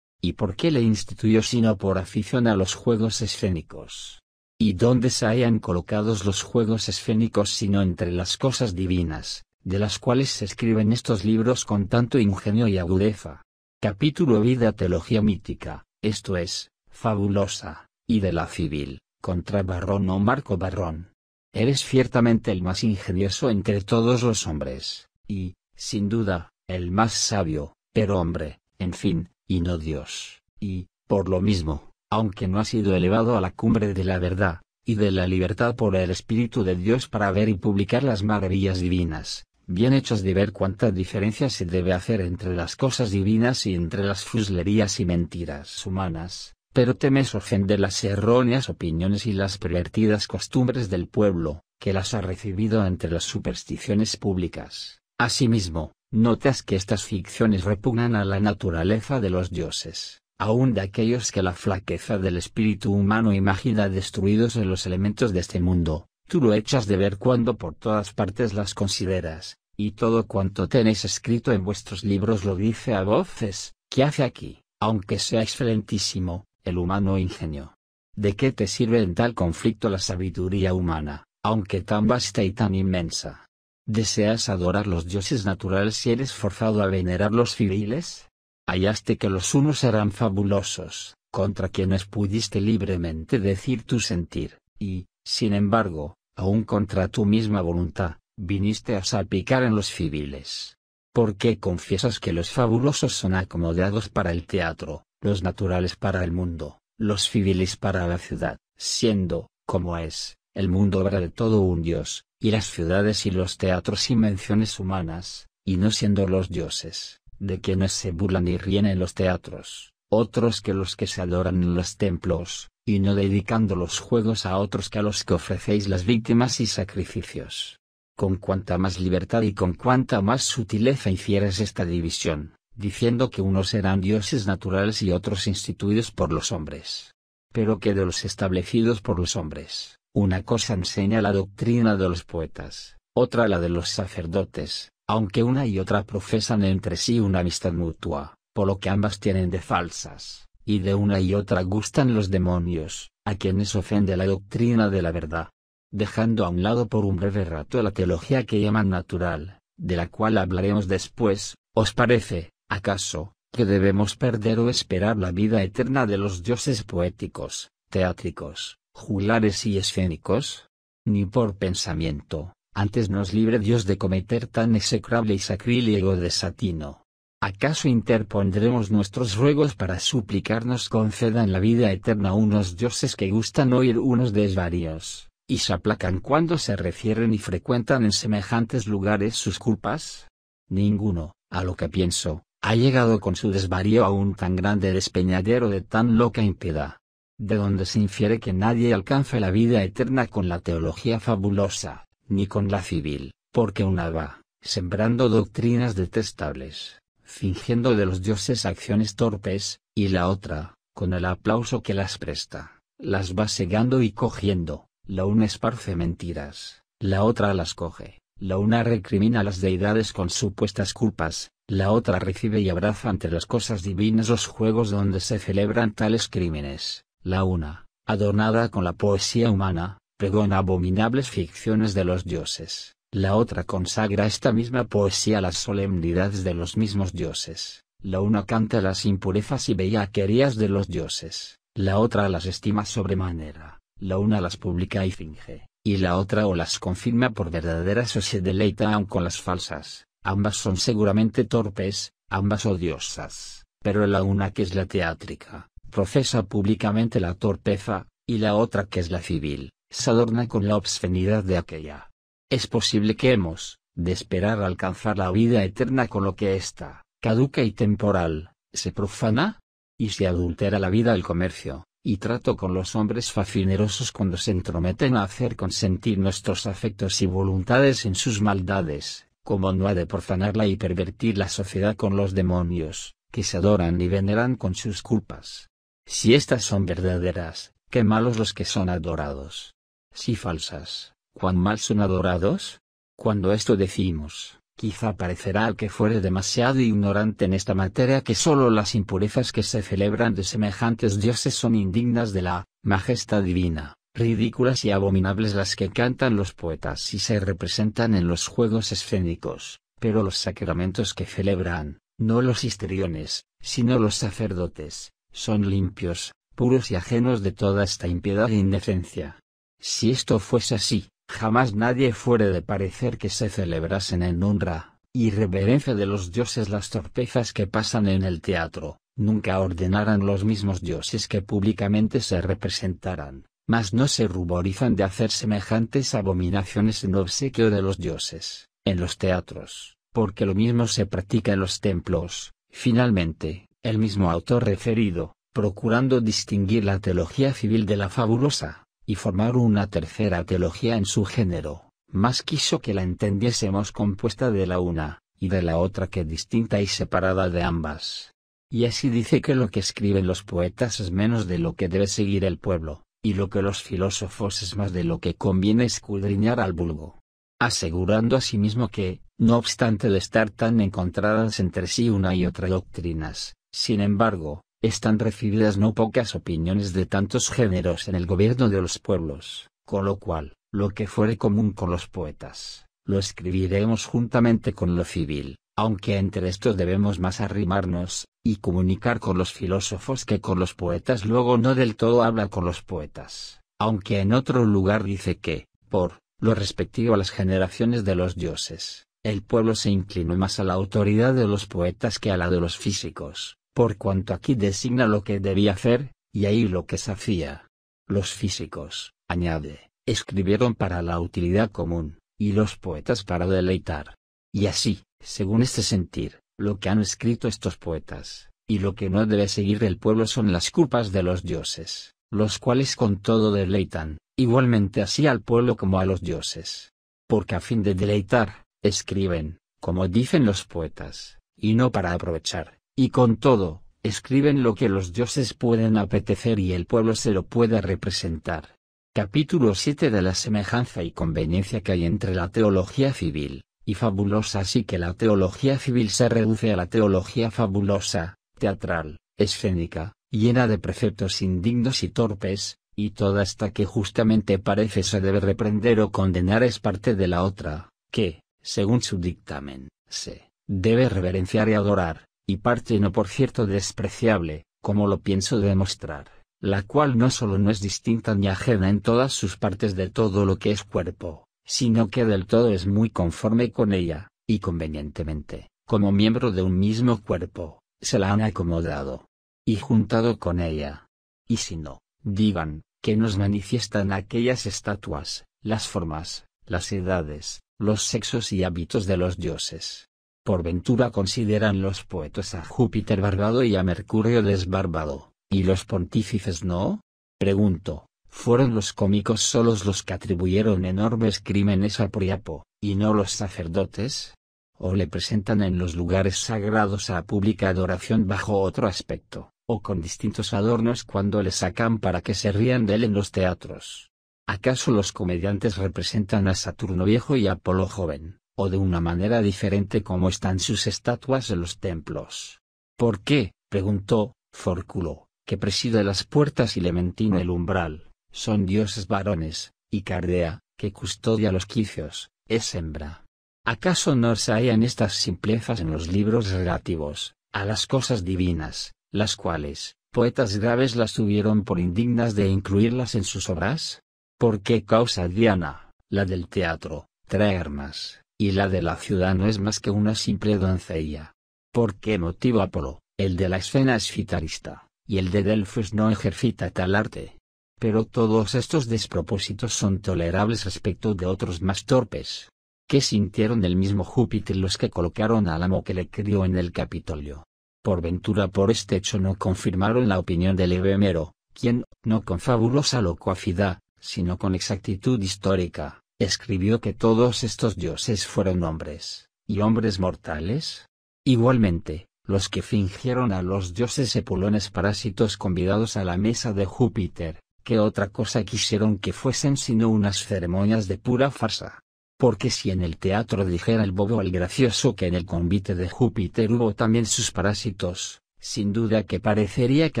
¿Y por qué le instituyó sino por afición a los juegos escénicos? ¿Y dónde se hallan colocados los juegos escénicos sino entre las cosas divinas, de las cuales se escriben estos libros con tanto ingenio y agudeza? Capítulo Vida Teología Mítica, esto es, fabulosa, y de la civil, contra Barrón o Marco Barrón. Eres ciertamente el más ingenioso entre todos los hombres, y, sin duda, el más sabio, pero hombre, en fin, y no Dios, y, por lo mismo, aunque no ha sido elevado a la cumbre de la verdad, y de la libertad por el Espíritu de Dios para ver y publicar las maravillas divinas, bien hechos de ver cuánta diferencia se debe hacer entre las cosas divinas y entre las fuslerías y mentiras humanas, pero temes ofender las erróneas opiniones y las pervertidas costumbres del pueblo, que las ha recibido entre las supersticiones públicas. Asimismo, notas que estas ficciones repugnan a la naturaleza de los dioses, aun de aquellos que la flaqueza del espíritu humano imagina destruidos en los elementos de este mundo. Tú lo echas de ver cuando por todas partes las consideras, y todo cuanto tenéis escrito en vuestros libros lo dice a voces. ¿Qué hace aquí, aunque sea excelentísimo, el humano ingenio? ¿De qué te sirve en tal conflicto la sabiduría humana, aunque tan vasta y tan inmensa? ¿Deseas adorar los dioses naturales y eres forzado a venerar los civiles? Hallaste que los unos eran fabulosos, contra quienes pudiste libremente decir tu sentir, y, sin embargo, aun contra tu misma voluntad, viniste a salpicar en los civiles. ¿Por qué confiesas que los fabulosos son acomodados para el teatro, los naturales para el mundo, los civiles para la ciudad, siendo, como es, el mundo obra de todo un dios, y las ciudades y los teatros invenciones humanas, y no siendo los dioses, de quienes se burlan y ríen en los teatros, otros que los que se adoran en los templos, y no dedicando los juegos a otros que a los que ofrecéis las víctimas y sacrificios? Con cuanta más libertad y con cuanta más sutileza hicieras esta división, diciendo que unos eran dioses naturales y otros instituidos por los hombres, pero que de los establecidos por los hombres, una cosa enseña la doctrina de los poetas, otra la de los sacerdotes, aunque una y otra profesan entre sí una amistad mutua, por lo que ambas tienen de falsas, y de una y otra gustan los demonios, a quienes ofende la doctrina de la verdad. Dejando a un lado por un breve rato la teología que llaman natural, de la cual hablaremos después, ¿os parece, acaso, que debemos perder o esperar la vida eterna de los dioses poéticos, teátricos, juglares y escénicos? Ni por pensamiento, antes nos libre Dios de cometer tan execrable y sacrílego desatino. ¿Acaso interpondremos nuestros ruegos para suplicarnos concedan la vida eterna a unos dioses que gustan oír unos desvaríos, y se aplacan cuando se refieren y frecuentan en semejantes lugares sus culpas? Ninguno, a lo que pienso, ha llegado con su desvarío a un tan grande despeñadero de tan loca impiedad, de donde se infiere que nadie alcanza la vida eterna con la teología fabulosa, ni con la civil, porque una va, sembrando doctrinas detestables, fingiendo de los dioses acciones torpes, y la otra, con el aplauso que las presta, las va segando y cogiendo. La una esparce mentiras, la otra las coge, la una recrimina a las deidades con supuestas culpas, la otra recibe y abraza ante las cosas divinas los juegos donde se celebran tales crímenes, la una, adornada con la poesía humana, pregona abominables ficciones de los dioses, la otra consagra esta misma poesía a las solemnidades de los mismos dioses, la una canta las impurezas y bellaquerías de los dioses, la otra las estima sobremanera. La una las publica y finge, y la otra o las confirma por verdaderas o se deleita aun con las falsas. Ambas son seguramente torpes, ambas odiosas, pero la una que es la teátrica, profesa públicamente la torpeza, y la otra que es la civil, se adorna con la obscenidad de aquella. Es posible que hemos, de esperar alcanzar la vida eterna con lo que ésta, caduca y temporal, se profana y se adultera la vida, el comercio y trato con los hombres facinerosos cuando se entrometen a hacer consentir nuestros afectos y voluntades en sus maldades, como no ha de profanarla y pervertir la sociedad con los demonios, que se adoran y veneran con sus culpas. Si estas son verdaderas, qué malos los que son adorados. Si falsas, cuán mal son adorados. Cuando esto decimos, quizá parecerá al que fuere demasiado ignorante en esta materia que sólo las impurezas que se celebran de semejantes dioses son indignas de la majestad divina, ridículas y abominables las que cantan los poetas y se representan en los juegos escénicos, pero los sacramentos que celebran, no los histriones, sino los sacerdotes, son limpios, puros y ajenos de toda esta impiedad e indecencia. Si esto fuese así, jamás nadie fuere de parecer que se celebrasen en honra y reverencia de los dioses las torpezas que pasan en el teatro, nunca ordenaran los mismos dioses que públicamente se representaran, mas no se ruborizan de hacer semejantes abominaciones en obsequio de los dioses, en los teatros, porque lo mismo se practica en los templos. Finalmente, el mismo autor referido, procurando distinguir la teología civil de la fabulosa, y formar una tercera teología en su género, más quiso que la entendiésemos compuesta de la una, y de la otra que distinta y separada de ambas. Y así dice que lo que escriben los poetas es menos de lo que debe seguir el pueblo, y lo que los filósofos es más de lo que conviene escudriñar al vulgo. Asegurando asimismo que, no obstante de estar tan encontradas entre sí una y otra doctrinas, sin embargo, están recibidas no pocas opiniones de tantos géneros en el gobierno de los pueblos, con lo cual, lo que fuere común con los poetas, lo escribiremos juntamente con lo civil, aunque entre estos debemos más arrimarnos, y comunicar con los filósofos que con los poetas. Luego no del todo habla con los poetas, aunque en otro lugar dice que, por lo respectivo a las generaciones de los dioses, el pueblo se inclinó más a la autoridad de los poetas que a la de los físicos, por cuanto aquí designa lo que debía hacer, y ahí lo que se hacía. Los físicos, añade, escribieron para la utilidad común, y los poetas para deleitar. Y así, según este sentir, lo que han escrito estos poetas, y lo que no debe seguir el pueblo son las culpas de los dioses, los cuales con todo deleitan, igualmente así al pueblo como a los dioses. Porque a fin de deleitar, escriben, como dicen los poetas, y no para aprovechar. Y con todo, escriben lo que los dioses pueden apetecer y el pueblo se lo puede representar. Capítulo 7 de la semejanza y conveniencia que hay entre la teología civil y fabulosa. Así que la teología civil se reduce a la teología fabulosa, teatral, escénica, llena de preceptos indignos y torpes, y toda esta que justamente parece se debe reprender o condenar es parte de la otra, que, según su dictamen, se debe reverenciar y adorar, y parte no por cierto despreciable, como lo pienso demostrar, la cual no solo no es distinta ni ajena en todas sus partes de todo lo que es cuerpo, sino que del todo es muy conforme con ella, y convenientemente, como miembro de un mismo cuerpo, se la han acomodado y juntado con ella. Y si no, digan, que nos manifiestan aquellas estatuas, las formas, las edades, los sexos y hábitos de los dioses. Por ventura consideran los poetas a Júpiter barbado y a Mercurio desbarbado, y los pontífices no? Pregunto, ¿fueron los cómicos solos los que atribuyeron enormes crímenes a Priapo, y no los sacerdotes? ¿O le presentan en los lugares sagrados a pública adoración bajo otro aspecto, o con distintos adornos cuando le sacan para que se rían de él en los teatros? ¿Acaso los comediantes representan a Saturno viejo y Apolo joven, o de una manera diferente como están sus estatuas en los templos? ¿Por qué? Preguntó Fórculo, que preside las puertas y Lementino el umbral, son dioses varones, y Cardea, que custodia los quicios, es hembra. ¿Acaso no se hallan estas simplezas en los libros relativos a las cosas divinas, las cuales, poetas graves las tuvieron por indignas de incluirlas en sus obras? ¿Por qué causa Diana, la del teatro, trae armas, y la de la ciudad no es más que una simple doncella? ¿Por qué motivo Apolo, el de la escena es fitarista, y el de Delfos no ejercita tal arte? Pero todos estos despropósitos son tolerables respecto de otros más torpes. ¿Qué sintieron del mismo Júpiter los que colocaron al amo que le crió en el Capitolio? Por ventura por este hecho no confirmaron la opinión del Hebemero, quien, no con fabulosa locuacidad, sino con exactitud histórica, escribió que todos estos dioses fueron hombres, y hombres mortales. Igualmente, los que fingieron a los dioses epulones parásitos convidados a la mesa de Júpiter, ¿qué otra cosa quisieron que fuesen sino unas ceremonias de pura farsa? Porque si en el teatro dijera el bobo al gracioso que en el convite de Júpiter hubo también sus parásitos, sin duda que parecería que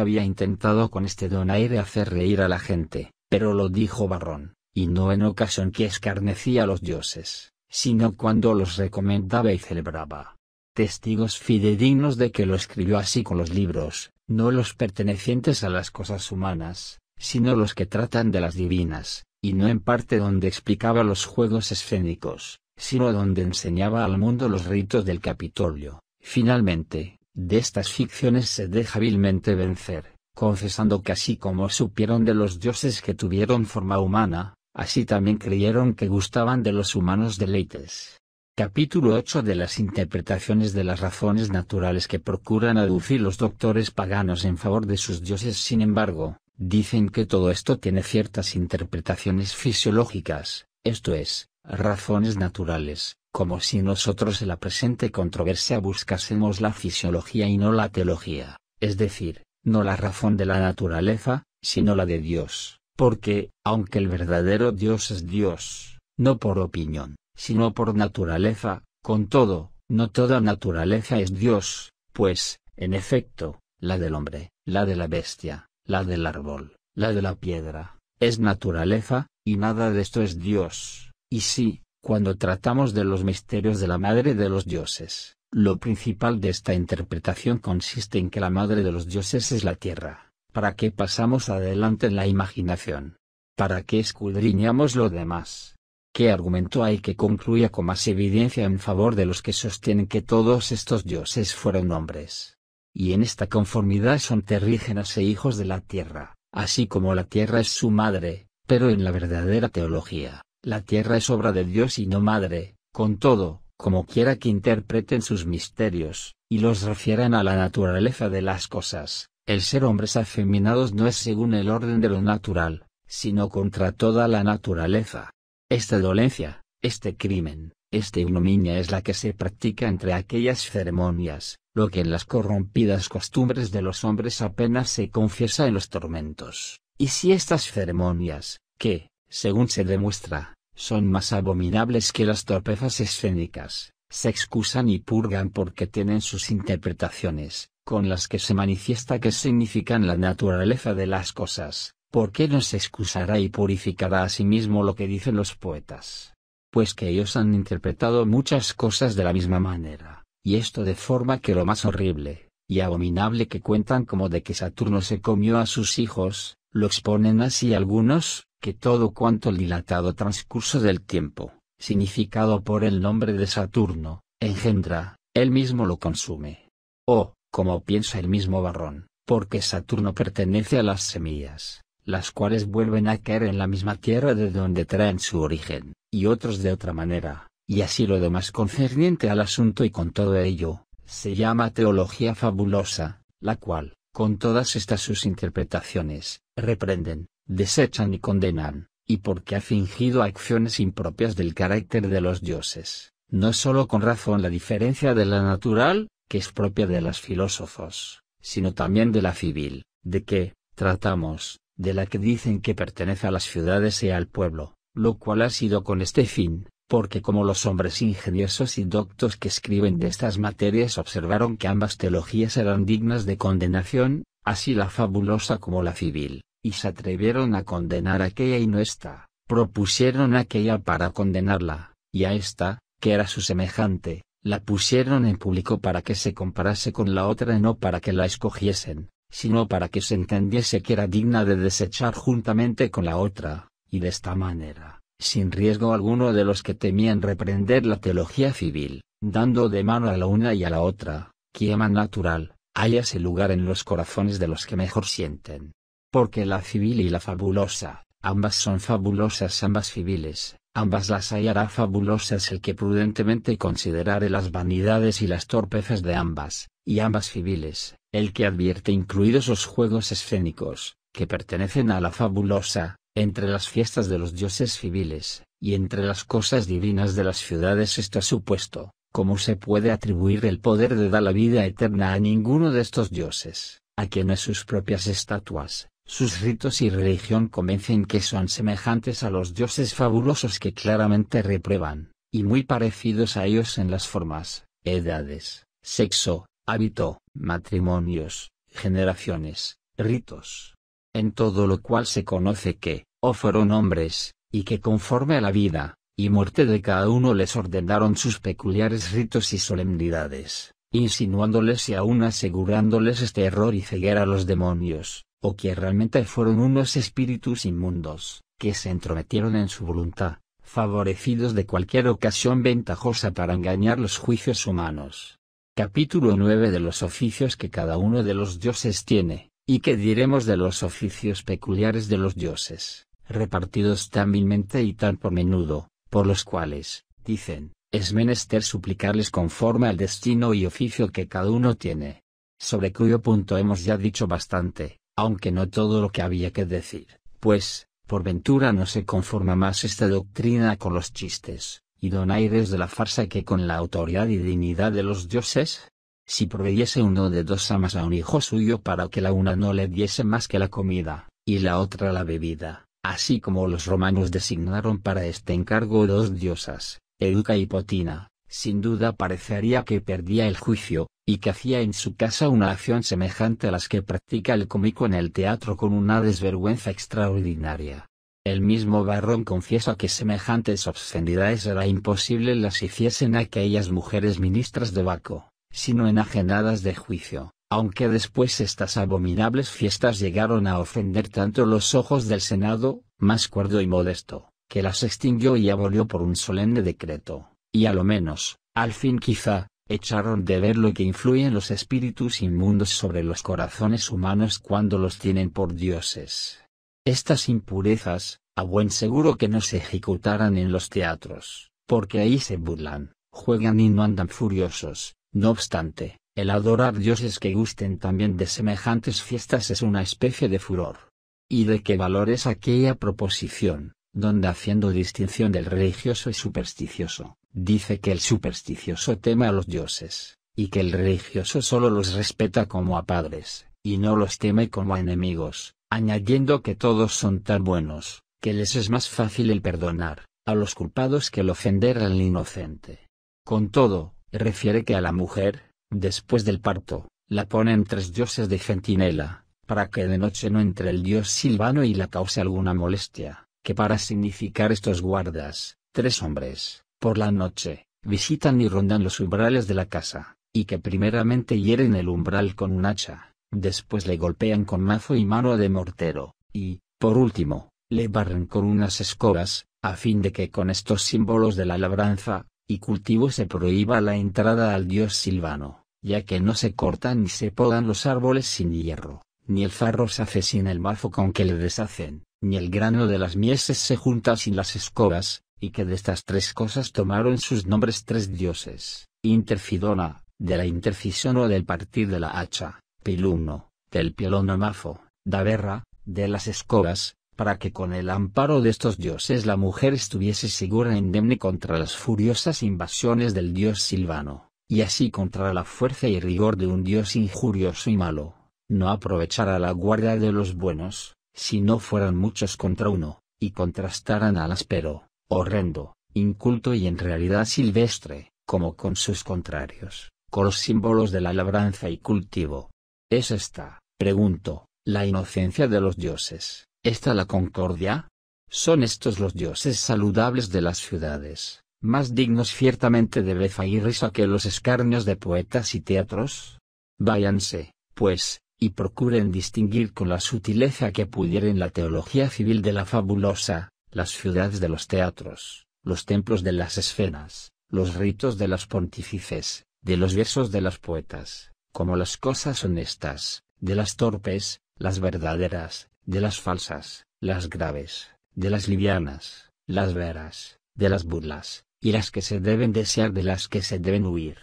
había intentado con este donaire hacer reír a la gente, pero lo dijo Varrón, y no en ocasión que escarnecía a los dioses, sino cuando los recomendaba y celebraba. Testigos fidedignos de que lo escribió así con los libros, no los pertenecientes a las cosas humanas, sino los que tratan de las divinas, y no en parte donde explicaba los juegos escénicos, sino donde enseñaba al mundo los ritos del Capitolio. Finalmente, de estas ficciones se deja hábilmente vencer, confesando que así como supieron de los dioses que tuvieron forma humana, así también creyeron que gustaban de los humanos deleites. Capítulo 8 de las interpretaciones de las razones naturales que procuran aducir los doctores paganos en favor de sus dioses. Sin embargo, dicen que todo esto tiene ciertas interpretaciones fisiológicas, esto es, razones naturales, como si nosotros en la presente controversia buscásemos la fisiología y no la teología, es decir, no la razón de la naturaleza, sino la de Dios, porque, aunque el verdadero Dios es Dios, no por opinión, sino por naturaleza, con todo, no toda naturaleza es Dios, pues, en efecto, la del hombre, la de la bestia, la del árbol, la de la piedra, es naturaleza, y nada de esto es Dios. Y sí, cuando tratamos de los misterios de la madre de los dioses, lo principal de esta interpretación consiste en que la madre de los dioses es la tierra. ¿Para qué pasamos adelante en la imaginación? ¿Para qué escudriñamos lo demás? ¿Qué argumento hay que concluya con más evidencia en favor de los que sostienen que todos estos dioses fueron hombres? Y en esta conformidad son terrígenas e hijos de la tierra, así como la tierra es su madre, pero en la verdadera teología, la tierra es obra de Dios y no madre. Con todo, como quiera que interpreten sus misterios, y los refieran a la naturaleza de las cosas, el ser hombres afeminados no es según el orden de lo natural, sino contra toda la naturaleza. Esta dolencia, este crimen, esta ignominia es la que se practica entre aquellas ceremonias, lo que en las corrompidas costumbres de los hombres apenas se confiesa en los tormentos. Y si estas ceremonias, que, según se demuestra, son más abominables que las torpezas escénicas, se excusan y purgan porque tienen sus interpretaciones, con las que se manifiesta que significan la naturaleza de las cosas, ¿por qué no se excusará y purificará a sí mismo lo que dicen los poetas? Pues que ellos han interpretado muchas cosas de la misma manera, y esto de forma que lo más horrible y abominable que cuentan como de que Saturno se comió a sus hijos, lo exponen así algunos, que todo cuanto el dilatado transcurso del tiempo, significado por el nombre de Saturno, engendra, él mismo lo consume. O, como piensa el mismo Varrón, porque Saturno pertenece a las semillas, las cuales vuelven a caer en la misma tierra de donde traen su origen, y otros de otra manera, y así lo demás concerniente al asunto, y con todo ello, se llama teología fabulosa, la cual, con todas estas sus interpretaciones, reprenden, desechan y condenan, y porque ha fingido acciones impropias del carácter de los dioses, no sólo con razón la diferencia de la natural, que es propia de los filósofos, sino también de la civil, de que, tratamos, de la que dicen que pertenece a las ciudades y al pueblo, lo cual ha sido con este fin, porque como los hombres ingeniosos y doctos que escriben de estas materias observaron que ambas teologías eran dignas de condenación, así la fabulosa como la civil, y se atrevieron a condenar aquella y no esta, propusieron aquella para condenarla, y a esta, que era su semejante, la pusieron en público para que se comparase con la otra y no para que la escogiesen, sino para que se entendiese que era digna de desechar juntamente con la otra, y de esta manera, sin riesgo alguno de los que temían reprender la teología civil, dando de mano a la una y a la otra, que ama natural, hállase lugar en los corazones de los que mejor sienten. Porque la civil y la fabulosa, ambas son fabulosas, ambas civiles, ambas las hallará fabulosas el que prudentemente considerare las vanidades y las torpezas de ambas, y ambas civiles, el que advierte incluidos los juegos escénicos, que pertenecen a la fabulosa, entre las fiestas de los dioses civiles, y entre las cosas divinas de las ciudades está supuesto, ¿cómo se puede atribuir el poder de dar la vida eterna a ninguno de estos dioses, a quienes sus propias estatuas, sus ritos y religión convencen que son semejantes a los dioses fabulosos que claramente reprueban, y muy parecidos a ellos en las formas, edades, sexo, hábito, matrimonios, generaciones, ritos? En todo lo cual se conoce que, fueron hombres, y que conforme a la vida y muerte de cada uno les ordenaron sus peculiares ritos y solemnidades, insinuándoles y aún asegurándoles este error y ceguera a los demonios, o que realmente fueron unos espíritus inmundos, que se entrometieron en su voluntad, favorecidos de cualquier ocasión ventajosa para engañar los juicios humanos. Capítulo 9 de los oficios que cada uno de los dioses tiene, y qué diremos de los oficios peculiares de los dioses, repartidos tan vilmente y tan por menudo, por los cuales, dicen, es menester suplicarles conforme al destino y oficio que cada uno tiene. Sobre cuyo punto hemos ya dicho bastante, aunque no todo lo que había que decir, pues, por ventura no se conforma más esta doctrina con los chistes y donaires de la farsa que con la autoridad y dignidad de los dioses. Si proveyese uno de dos amas a un hijo suyo para que la una no le diese más que la comida, y la otra la bebida, así como los romanos designaron para este encargo dos diosas, Educa y Potina, sin duda parecería que perdía el juicio, y que hacía en su casa una acción semejante a las que practica el cómico en el teatro con una desvergüenza extraordinaria. El mismo Varrón confiesa que semejantes obscenidades era imposible las hiciesen aquellas mujeres ministras de Baco, sino enajenadas de juicio, aunque después estas abominables fiestas llegaron a ofender tanto los ojos del Senado, más cuerdo y modesto, que las extinguió y abolió por un solemne decreto, y a lo menos, al fin quizá, echaron de ver lo que influyen los espíritus inmundos sobre los corazones humanos cuando los tienen por dioses. Estas impurezas, a buen seguro que no se ejecutaran en los teatros, porque ahí se burlan, juegan y no andan furiosos. No obstante, el adorar dioses que gusten también de semejantes fiestas es una especie de furor. ¿Y de qué valor es aquella proposición, donde haciendo distinción del religioso y supersticioso, dice que el supersticioso teme a los dioses, y que el religioso solo los respeta como a padres, y no los teme como a enemigos, añadiendo que todos son tan buenos, que les es más fácil el perdonar a los culpados que el ofender al inocente? Con todo, refiere que a la mujer, después del parto, la ponen tres dioses de centinela, para que de noche no entre el dios Silvano y la cause alguna molestia, que para significar estos guardas, tres hombres, por la noche, visitan y rondan los umbrales de la casa, y que primeramente hieren el umbral con un hacha, después le golpean con mazo y mano de mortero, y, por último, le barren con unas escobas, a fin de que con estos símbolos de la labranza y cultivo se prohíba la entrada al dios Silvano, ya que no se cortan ni se podan los árboles sin hierro, ni el farro se hace sin el mazo con que le deshacen, ni el grano de las mieses se junta sin las escobas, y que de estas tres cosas tomaron sus nombres tres dioses: Interfidona, de la intercisión o del partir de la hacha; Pilumno, del piolono mazo; Daberra, de las escobas, para que con el amparo de estos dioses la mujer estuviese segura e indemne contra las furiosas invasiones del dios Silvano, y así contra la fuerza y rigor de un dios injurioso y malo, no aprovechara la guardia de los buenos, si no fueran muchos contra uno, y contrastaran al áspero, horrendo, inculto y en realidad silvestre, como con sus contrarios, con los símbolos de la labranza y cultivo. ¿Es esta, pregunto, la inocencia de los dioses? ¿Esta la concordia? ¿Son estos los dioses saludables de las ciudades, más dignos ciertamente de beza y risa que los escarnios de poetas y teatros? Váyanse, pues, y procuren distinguir con la sutileza que pudieren la teología civil de la fabulosa, las ciudades de los teatros, los templos de las escenas, los ritos de las pontífices, de los versos de las poetas, como las cosas honestas, de las torpes, las verdaderas, de las falsas, las graves, de las livianas, las veras, de las burlas, y las que se deben desear de las que se deben huir.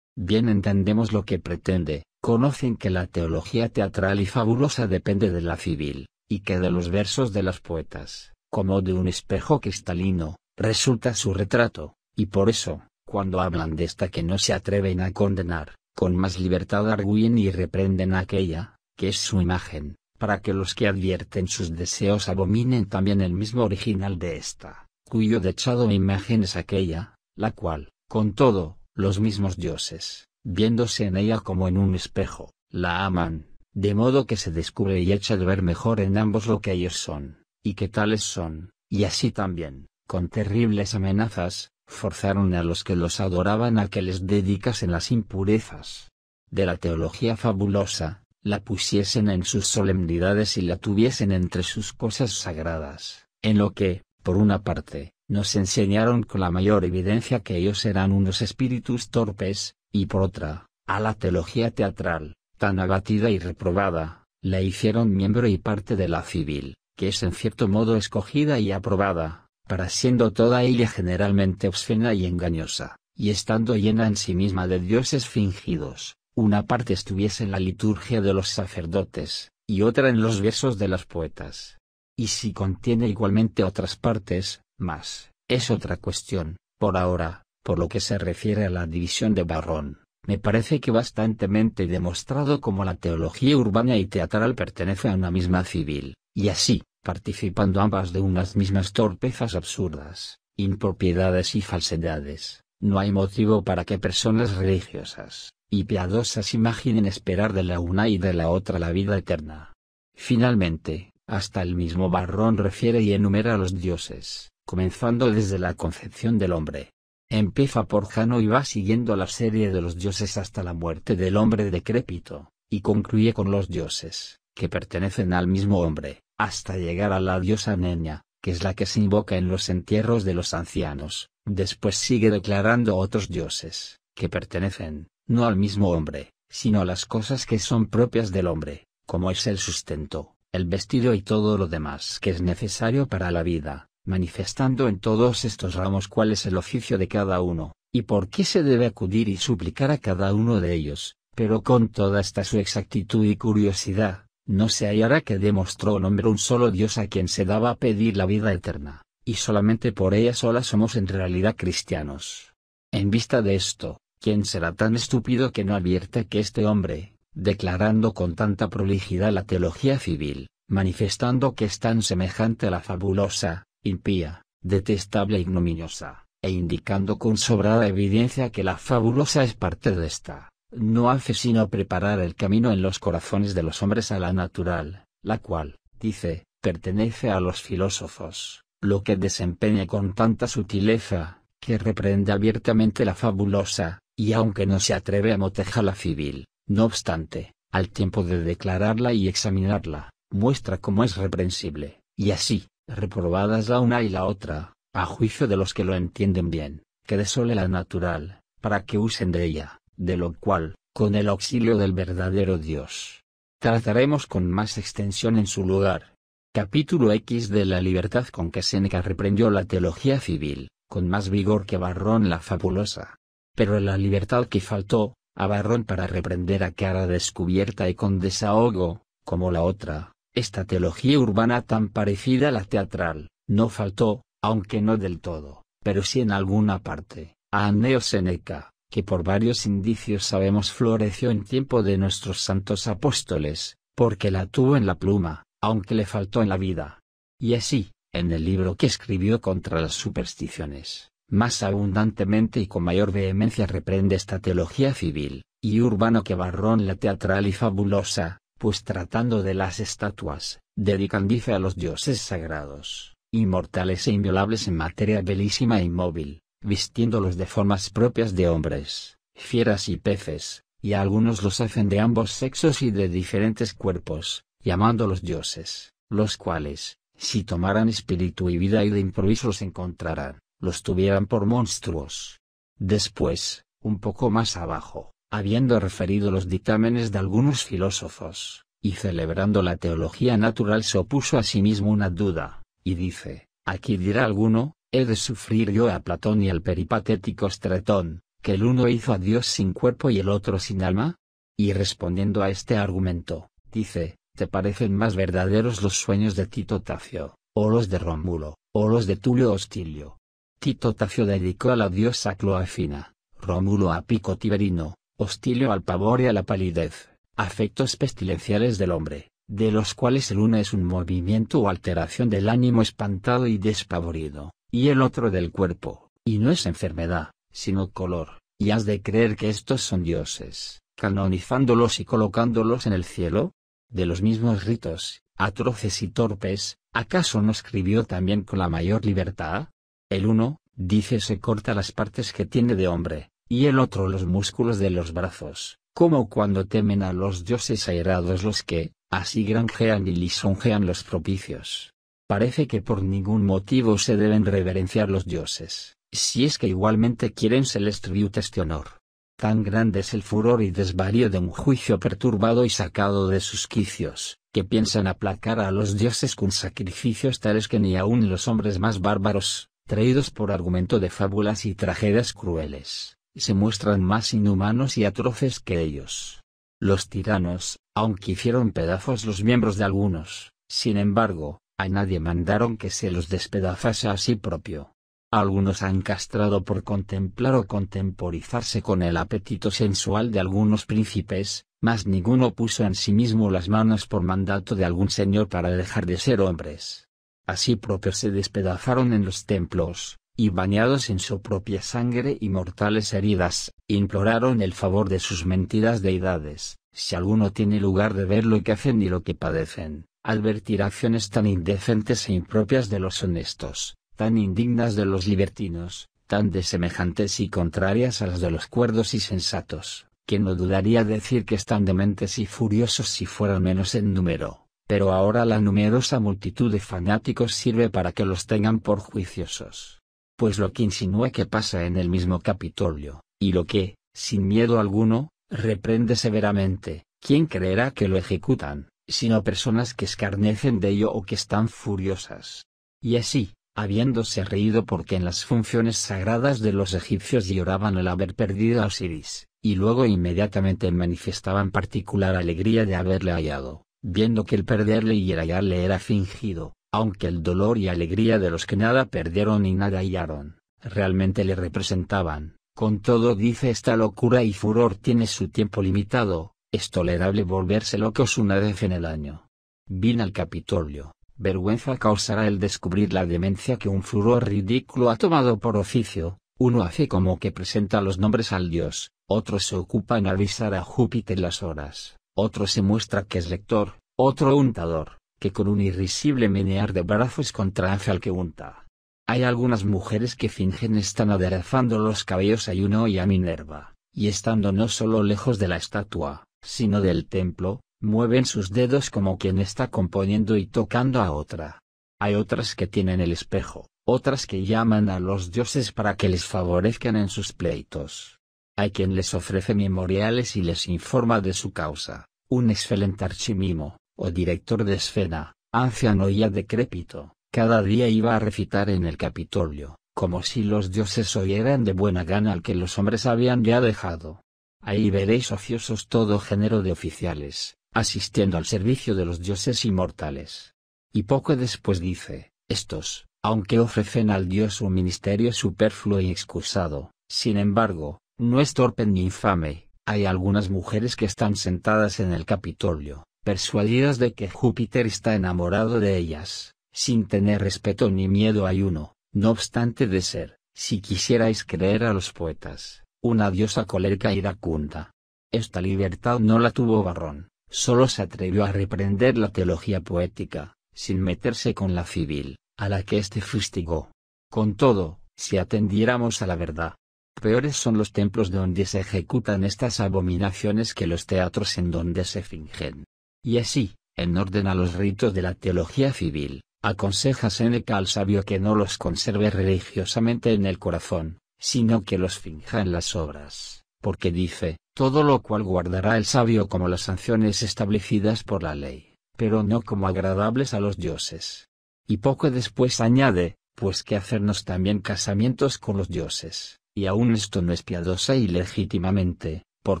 Bien entendemos lo que pretende, conocen que la teología teatral y fabulosa depende de la civil, y que de los versos de los poetas, como de un espejo cristalino, resulta su retrato, y por eso, cuando hablan de esta que no se atreven a condenar, con más libertad argüyen y reprenden a aquella, que es su imagen, para que los que advierten sus deseos abominen también el mismo original de esta, cuyo dechado e imagen es aquella, la cual, con todo, los mismos dioses, viéndose en ella como en un espejo, la aman, de modo que se descubre y echa de ver mejor en ambos lo que ellos son, y que tales son, y así también, con terribles amenazas, forzaron a los que los adoraban a que les dedicasen las impurezas de la teología fabulosa, la pusiesen en sus solemnidades y la tuviesen entre sus cosas sagradas, en lo que, por una parte, nos enseñaron con la mayor evidencia que ellos eran unos espíritus torpes, y por otra, a la teología teatral, tan abatida y reprobada, la hicieron miembro y parte de la civil, que es en cierto modo escogida y aprobada, para siendo toda ella generalmente obscena y engañosa, y estando llena en sí misma de dioses fingidos, una parte estuviese en la liturgia de los sacerdotes, y otra en los versos de los poetas. Y si contiene igualmente otras partes, más, es otra cuestión. Por ahora, por lo que se refiere a la división de Varrón, me parece que bastantemente demostrado cómo la teología urbana y teatral pertenece a una misma civil, y así, participando ambas de unas mismas torpezas absurdas, impropiedades y falsedades, no hay motivo para que personas religiosas y piadosas imaginen esperar de la una y de la otra la vida eterna. Finalmente, hasta el mismo Varrón refiere y enumera a los dioses, comenzando desde la concepción del hombre. Empieza por Jano y va siguiendo la serie de los dioses hasta la muerte del hombre decrépito, y concluye con los dioses, que pertenecen al mismo hombre, hasta llegar a la diosa Nenia, que es la que se invoca en los entierros de los ancianos. Después sigue declarando otros dioses, que pertenecen, no al mismo hombre, sino a las cosas que son propias del hombre, como es el sustento, el vestido y todo lo demás que es necesario para la vida, manifestando en todos estos ramos cuál es el oficio de cada uno, y por qué se debe acudir y suplicar a cada uno de ellos, pero con toda esta su exactitud y curiosidad, no se hallará que demostró nombre un solo Dios a quien se daba a pedir la vida eterna, y solamente por ella sola somos en realidad cristianos. En vista de esto, ¿quién será tan estúpido que no advierte que este hombre, declarando con tanta prolijidad la teología civil, manifestando que es tan semejante a la fabulosa, impía, detestable e ignominiosa, e indicando con sobrada evidencia que la fabulosa es parte de esta, no hace sino preparar el camino en los corazones de los hombres a la natural, la cual, dice, pertenece a los filósofos, lo que desempeña con tanta sutileza, que reprende abiertamente la fabulosa, y aunque no se atreve a motejar la civil, no obstante, al tiempo de declararla y examinarla, muestra cómo es reprensible, y así, reprobadas la una y la otra, a juicio de los que lo entienden bien, que desole la natural, para que usen de ella, de lo cual, con el auxilio del verdadero Dios, trataremos con más extensión en su lugar. Capítulo X de la libertad con que Séneca reprendió la teología civil, con más vigor que Varrón la fabulosa. Pero la libertad que faltó a Varrón para reprender a cara descubierta y con desahogo, como la otra, esta teología urbana tan parecida a la teatral, no faltó, aunque no del todo, pero sí en alguna parte, a Anneo Séneca, que por varios indicios sabemos floreció en tiempo de nuestros santos apóstoles, porque la tuvo en la pluma, aunque le faltó en la vida. Y así, en el libro que escribió contra las supersticiones, más abundantemente y con mayor vehemencia reprende esta teología civil y urbana que Varrón la teatral y fabulosa, pues tratando de las estatuas, dedican dice a los dioses sagrados, inmortales e inviolables en materia belísima e inmóvil, vistiéndolos de formas propias de hombres, fieras y peces, y a algunos los hacen de ambos sexos y de diferentes cuerpos, llamándolos dioses, los cuales, si tomaran espíritu y vida y de improviso los encontraran, los tuvieran por monstruos. Después, un poco más abajo, habiendo referido los dictámenes de algunos filósofos, y celebrando la teología natural se opuso a sí mismo una duda, y dice, aquí dirá alguno, ¿he de sufrir yo a Platón y al peripatético Stratón, ¿que el uno hizo a Dios sin cuerpo y el otro sin alma? Y respondiendo a este argumento, dice, ¿te parecen más verdaderos los sueños de Tito Tacio, o los de Rómulo, o los de Tulio Hostilio? Tito Tacio dedicó a la diosa Cloafina, Rómulo a Pico Tiberino, Hostilio al pavor y a la palidez, afectos pestilenciales del hombre, de los cuales el uno es un movimiento o alteración del ánimo espantado y despavorido, y el otro del cuerpo, y no es enfermedad, sino color, y has de creer que estos son dioses, canonizándolos y colocándolos en el cielo. De los mismos ritos, atroces y torpes, ¿acaso no escribió también con la mayor libertad? El uno, dice, se corta las partes que tiene de hombre, y el otro los músculos de los brazos, como cuando temen a los dioses airados los que, así granjean y lisonjean los propicios. Parece que por ningún motivo se deben reverenciar los dioses, si es que igualmente quieren se les tributa este honor. Tan grande es el furor y desvarío de un juicio perturbado y sacado de sus quicios, que piensan aplacar a los dioses con sacrificios tales que ni aun los hombres más bárbaros, traídos por argumento de fábulas y tragedias crueles, se muestran más inhumanos y atroces que ellos. Los tiranos, aunque hicieron pedazos los miembros de algunos, sin embargo, a nadie mandaron que se los despedazase a sí propio. Algunos han castrado por contemplar o contemporizarse con el apetito sensual de algunos príncipes, mas ninguno puso en sí mismo las manos por mandato de algún señor para dejar de ser hombres. Así propios se despedazaron en los templos, y bañados en su propia sangre y mortales heridas, imploraron el favor de sus mentiras deidades. Si alguno tiene lugar de ver lo que hacen y lo que padecen, advertir acciones tan indecentes e impropias de los honestos, tan indignas de los libertinos, tan desemejantes y contrarias a las de los cuerdos y sensatos, que no dudaría decir que están dementes y furiosos si fueran menos en número, pero ahora la numerosa multitud de fanáticos sirve para que los tengan por juiciosos. Pues lo que insinúa que pasa en el mismo Capitolio, y lo que, sin miedo alguno, reprende severamente, ¿quién creerá que lo ejecutan, sino personas que escarnecen de ello o que están furiosas? Y así, habiéndose reído porque en las funciones sagradas de los egipcios lloraban el haber perdido a Osiris, y luego inmediatamente manifestaban particular alegría de haberle hallado, viendo que el perderle y el hallarle era fingido, aunque el dolor y alegría de los que nada perdieron y nada hallaron, realmente le representaban. Con todo, dice, esta locura y furor tiene su tiempo limitado, es tolerable volverse locos una vez en el año. Vin al Capitolio, vergüenza causará el descubrir la demencia que un furor ridículo ha tomado por oficio. Uno hace como que presenta los nombres al dios, otro se ocupa en avisar a Júpiter las horas, otro se muestra que es lector, otro untador, que con un irrisible menear de brazos contrahace al que unta. Hay algunas mujeres que fingen están aderezando los cabellos a Juno y a Minerva, y estando no solo lejos de la estatua, sino del templo, mueven sus dedos como quien está componiendo y tocando a otra. Hay otras que tienen el espejo, otras que llaman a los dioses para que les favorezcan en sus pleitos. Hay quien les ofrece memoriales y les informa de su causa, un excelente archimimo, o director de escena, anciano ya decrépito, cada día iba a recitar en el Capitolio, como si los dioses oyeran de buena gana al que los hombres habían ya dejado. Ahí veréis ociosos todo género de oficiales, asistiendo al servicio de los dioses inmortales. Y poco después dice, estos, aunque ofrecen al dios un ministerio superfluo y excusado, sin embargo, no es torpe ni infame. Hay algunas mujeres que están sentadas en el Capitolio, persuadidas de que Júpiter está enamorado de ellas, sin tener respeto ni miedo a Juno, no obstante de ser, si quisierais creer a los poetas, una diosa colérica e iracunda. Esta libertad no la tuvo Varrón, solo se atrevió a reprender la teología poética, sin meterse con la civil, a la que éste fustigó. Con todo, si atendiéramos a la verdad, peores son los templos donde se ejecutan estas abominaciones que los teatros en donde se fingen. Y así, en orden a los ritos de la teología civil, aconseja Séneca al sabio que no los conserve religiosamente en el corazón, sino que los finja en las obras, porque dice, todo lo cual guardará el sabio como las sanciones establecidas por la ley, pero no como agradables a los dioses. Y poco después añade, pues que hacernos también casamientos con los dioses, y aun esto no es piadosa y legítimamente, por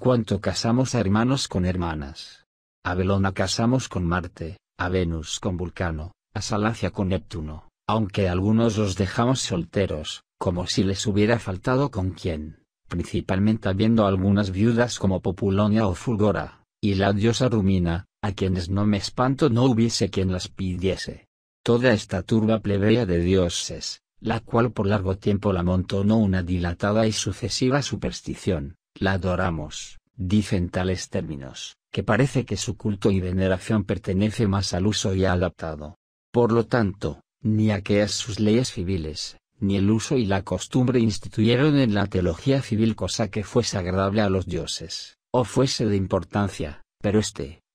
cuanto casamos a hermanos con hermanas. A Belona casamos con Marte, a Venus con Vulcano, a Salacia con Neptuno, aunque algunos los dejamos solteros, como si les hubiera faltado con quien, principalmente habiendo algunas viudas como Populonia o Fulgora, y la diosa Rumina, a quienes no me espanto no hubiese quien las pidiese. Toda esta turba plebeya de dioses, la cual por largo tiempo la amontonó una dilatada y sucesiva superstición, la adoramos, dice en tales términos, que parece que su culto y veneración pertenece más al uso ya adaptado. Por lo tanto, ni aquellas sus leyes civiles, ni el uso y la costumbre instituyeron en la teología civil cosa que fuese agradable a los dioses, o fuese de importancia, pero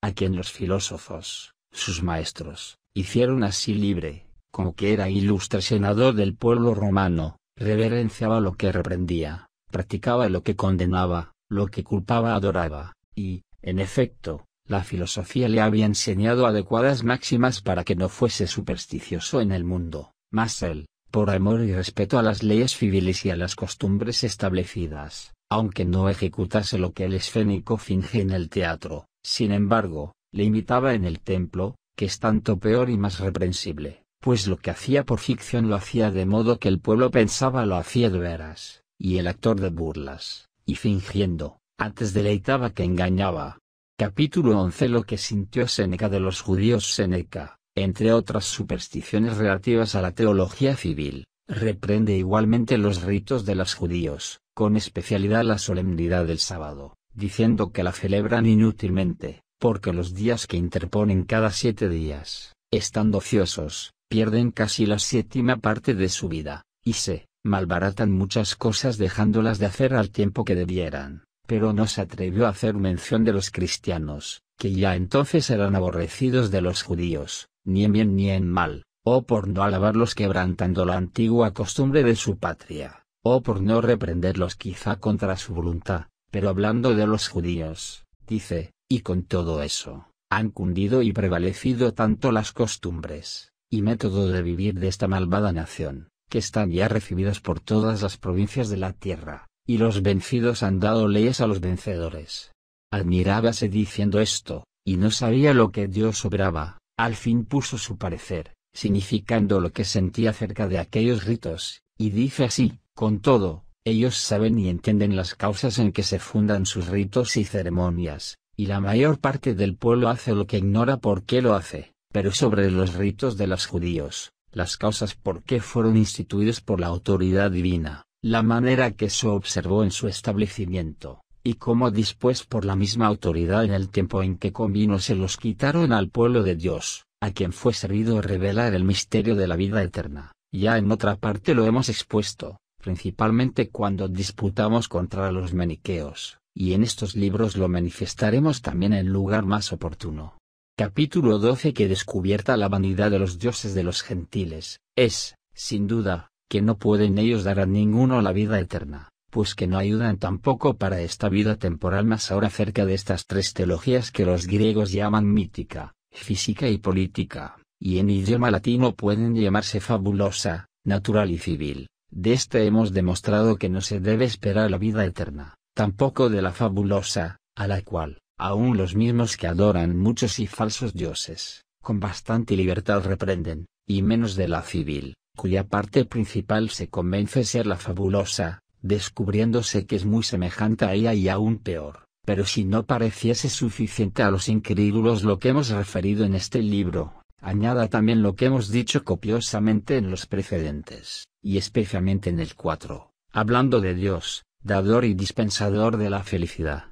a quien los filósofos, sus maestros, hicieron así libre, como que era ilustre senador del pueblo romano, reverenciaba lo que reprendía, practicaba lo que condenaba, lo que culpaba adoraba, y, en efecto, la filosofía le había enseñado adecuadas máximas para que no fuese supersticioso en el mundo, mas él, por amor y respeto a las leyes civiles y a las costumbres establecidas, aunque no ejecutase lo que el escénico finge en el teatro, sin embargo, le imitaba en el templo, que es tanto peor y más reprensible, pues lo que hacía por ficción lo hacía de modo que el pueblo pensaba lo hacía de veras, y el actor de burlas, y fingiendo, antes deleitaba que engañaba. Capítulo 11. Lo que sintió Séneca de los judíos. Séneca, entre otras supersticiones relativas a la teología civil, reprende igualmente los ritos de los judíos, con especialidad la solemnidad del sábado, diciendo que la celebran inútilmente, porque los días que interponen cada 7 días, estando ociosos, pierden casi la 7ª parte de su vida, y se malbaratan muchas cosas dejándolas de hacer al tiempo que debieran. Pero no se atrevió a hacer mención de los cristianos, que ya entonces eran aborrecidos de los judíos, ni en bien ni en mal, o por no alabarlos quebrantando la antigua costumbre de su patria, o por no reprenderlos quizá contra su voluntad, pero hablando de los judíos, dice, y con todo eso, han cundido y prevalecido tanto las costumbres, y método de vivir de esta malvada nación, que están ya recibidas por todas las provincias de la tierra. Y los vencidos han dado leyes a los vencedores. Admirábase diciendo esto, y no sabía lo que Dios obraba, al fin puso su parecer, significando lo que sentía acerca de aquellos ritos, y dice así, con todo, ellos saben y entienden las causas en que se fundan sus ritos y ceremonias, y la mayor parte del pueblo hace lo que ignora por qué lo hace, pero sobre los ritos de los judíos, las causas por qué fueron instituidos por la autoridad divina, la manera que se observó en su establecimiento, y cómo después por la misma autoridad en el tiempo en que convino se los quitaron al pueblo de Dios, a quien fue servido revelar el misterio de la vida eterna. Ya en otra parte lo hemos expuesto, principalmente cuando disputamos contra los maniqueos, y en estos libros lo manifestaremos también en lugar más oportuno. Capítulo 12. Que descubierta la vanidad de los dioses de los gentiles, es, sin duda, que no pueden ellos dar a ninguno la vida eterna, pues que no ayudan tampoco para esta vida temporal. Más ahora acerca de estas 3 teologías que los griegos llaman mítica, física y política, y en idioma latino pueden llamarse fabulosa, natural y civil. De hemos demostrado que no se debe esperar la vida eterna, tampoco de la fabulosa, a la cual, aun los mismos que adoran muchos y falsos dioses, con bastante libertad reprenden, y menos de la civil, cuya parte principal se convence ser la fabulosa, descubriéndose que es muy semejante a ella y aún peor. Pero si no pareciese suficiente a los incrédulos lo que hemos referido en este libro, añada también lo que hemos dicho copiosamente en los precedentes, y especialmente en el 4, hablando de Dios, dador y dispensador de la felicidad.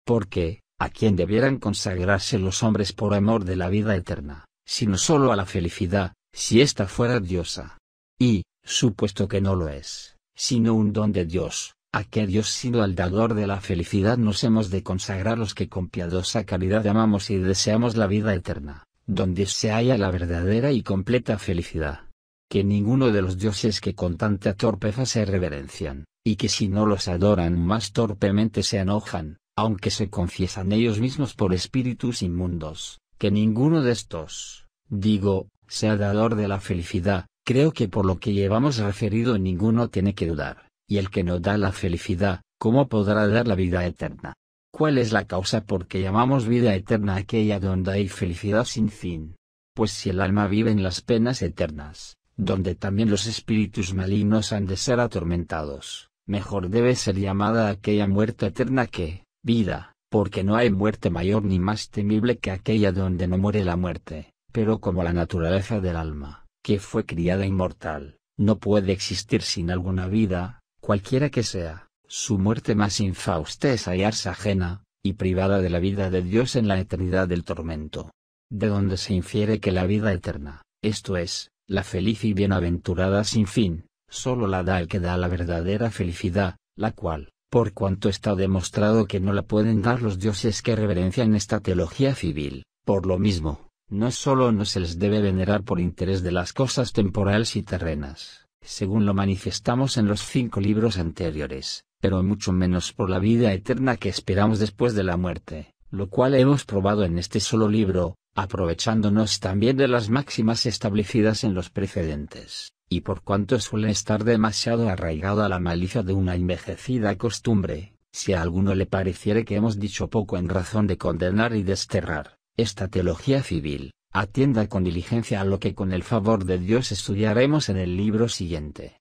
Porque, ¿a quién debieran consagrarse los hombres por amor de la vida eterna, sino solo a la felicidad, si ésta fuera diosa? Y, supuesto que no lo es, sino un don de Dios, ¿a qué Dios sino al dador de la felicidad nos hemos de consagrar los que con piadosa caridad amamos y deseamos la vida eterna, donde se halla la verdadera y completa felicidad? Que ninguno de los dioses que con tanta torpeza se reverencian, y que si no los adoran más torpemente se enojan, aunque se confiesan ellos mismos por espíritus inmundos, que ninguno de estos, digo, sea dador de la felicidad. Creo que por lo que llevamos referido ninguno tiene que dudar, Y el que no da la felicidad, ¿cómo podrá dar la vida eterna? ¿Cuál es la causa por que llamamos vida eterna aquella donde hay felicidad sin fin? Pues si el alma vive en las penas eternas, donde también los espíritus malignos han de ser atormentados, mejor debe ser llamada aquella muerte eterna que vida, porque no hay muerte mayor ni más temible que aquella donde no muere la muerte, pero como la naturaleza del alma, que fue criada inmortal, no puede existir sin alguna vida, cualquiera que sea, su muerte más infausta es hallarse ajena, y privada de la vida de Dios en la eternidad del tormento. De donde se infiere que la vida eterna, esto es, la feliz y bienaventurada sin fin, solo la da el que da la verdadera felicidad, la cual, por cuanto está demostrado que no la pueden dar los dioses que reverencian esta teología civil, por lo mismo, no solo no se les debe venerar por interés de las cosas temporales y terrenas, según lo manifestamos en los 5 libros anteriores, pero mucho menos por la vida eterna que esperamos después de la muerte, lo cual hemos probado en este solo libro, aprovechándonos también de las máximas establecidas en los precedentes, y por cuanto suele estar demasiado arraigada la malicia de una envejecida costumbre, si a alguno le pareciere que hemos dicho poco en razón de condenar y desterrar esta teología civil, atienda con diligencia a lo que con el favor de Dios estudiaremos en el libro siguiente.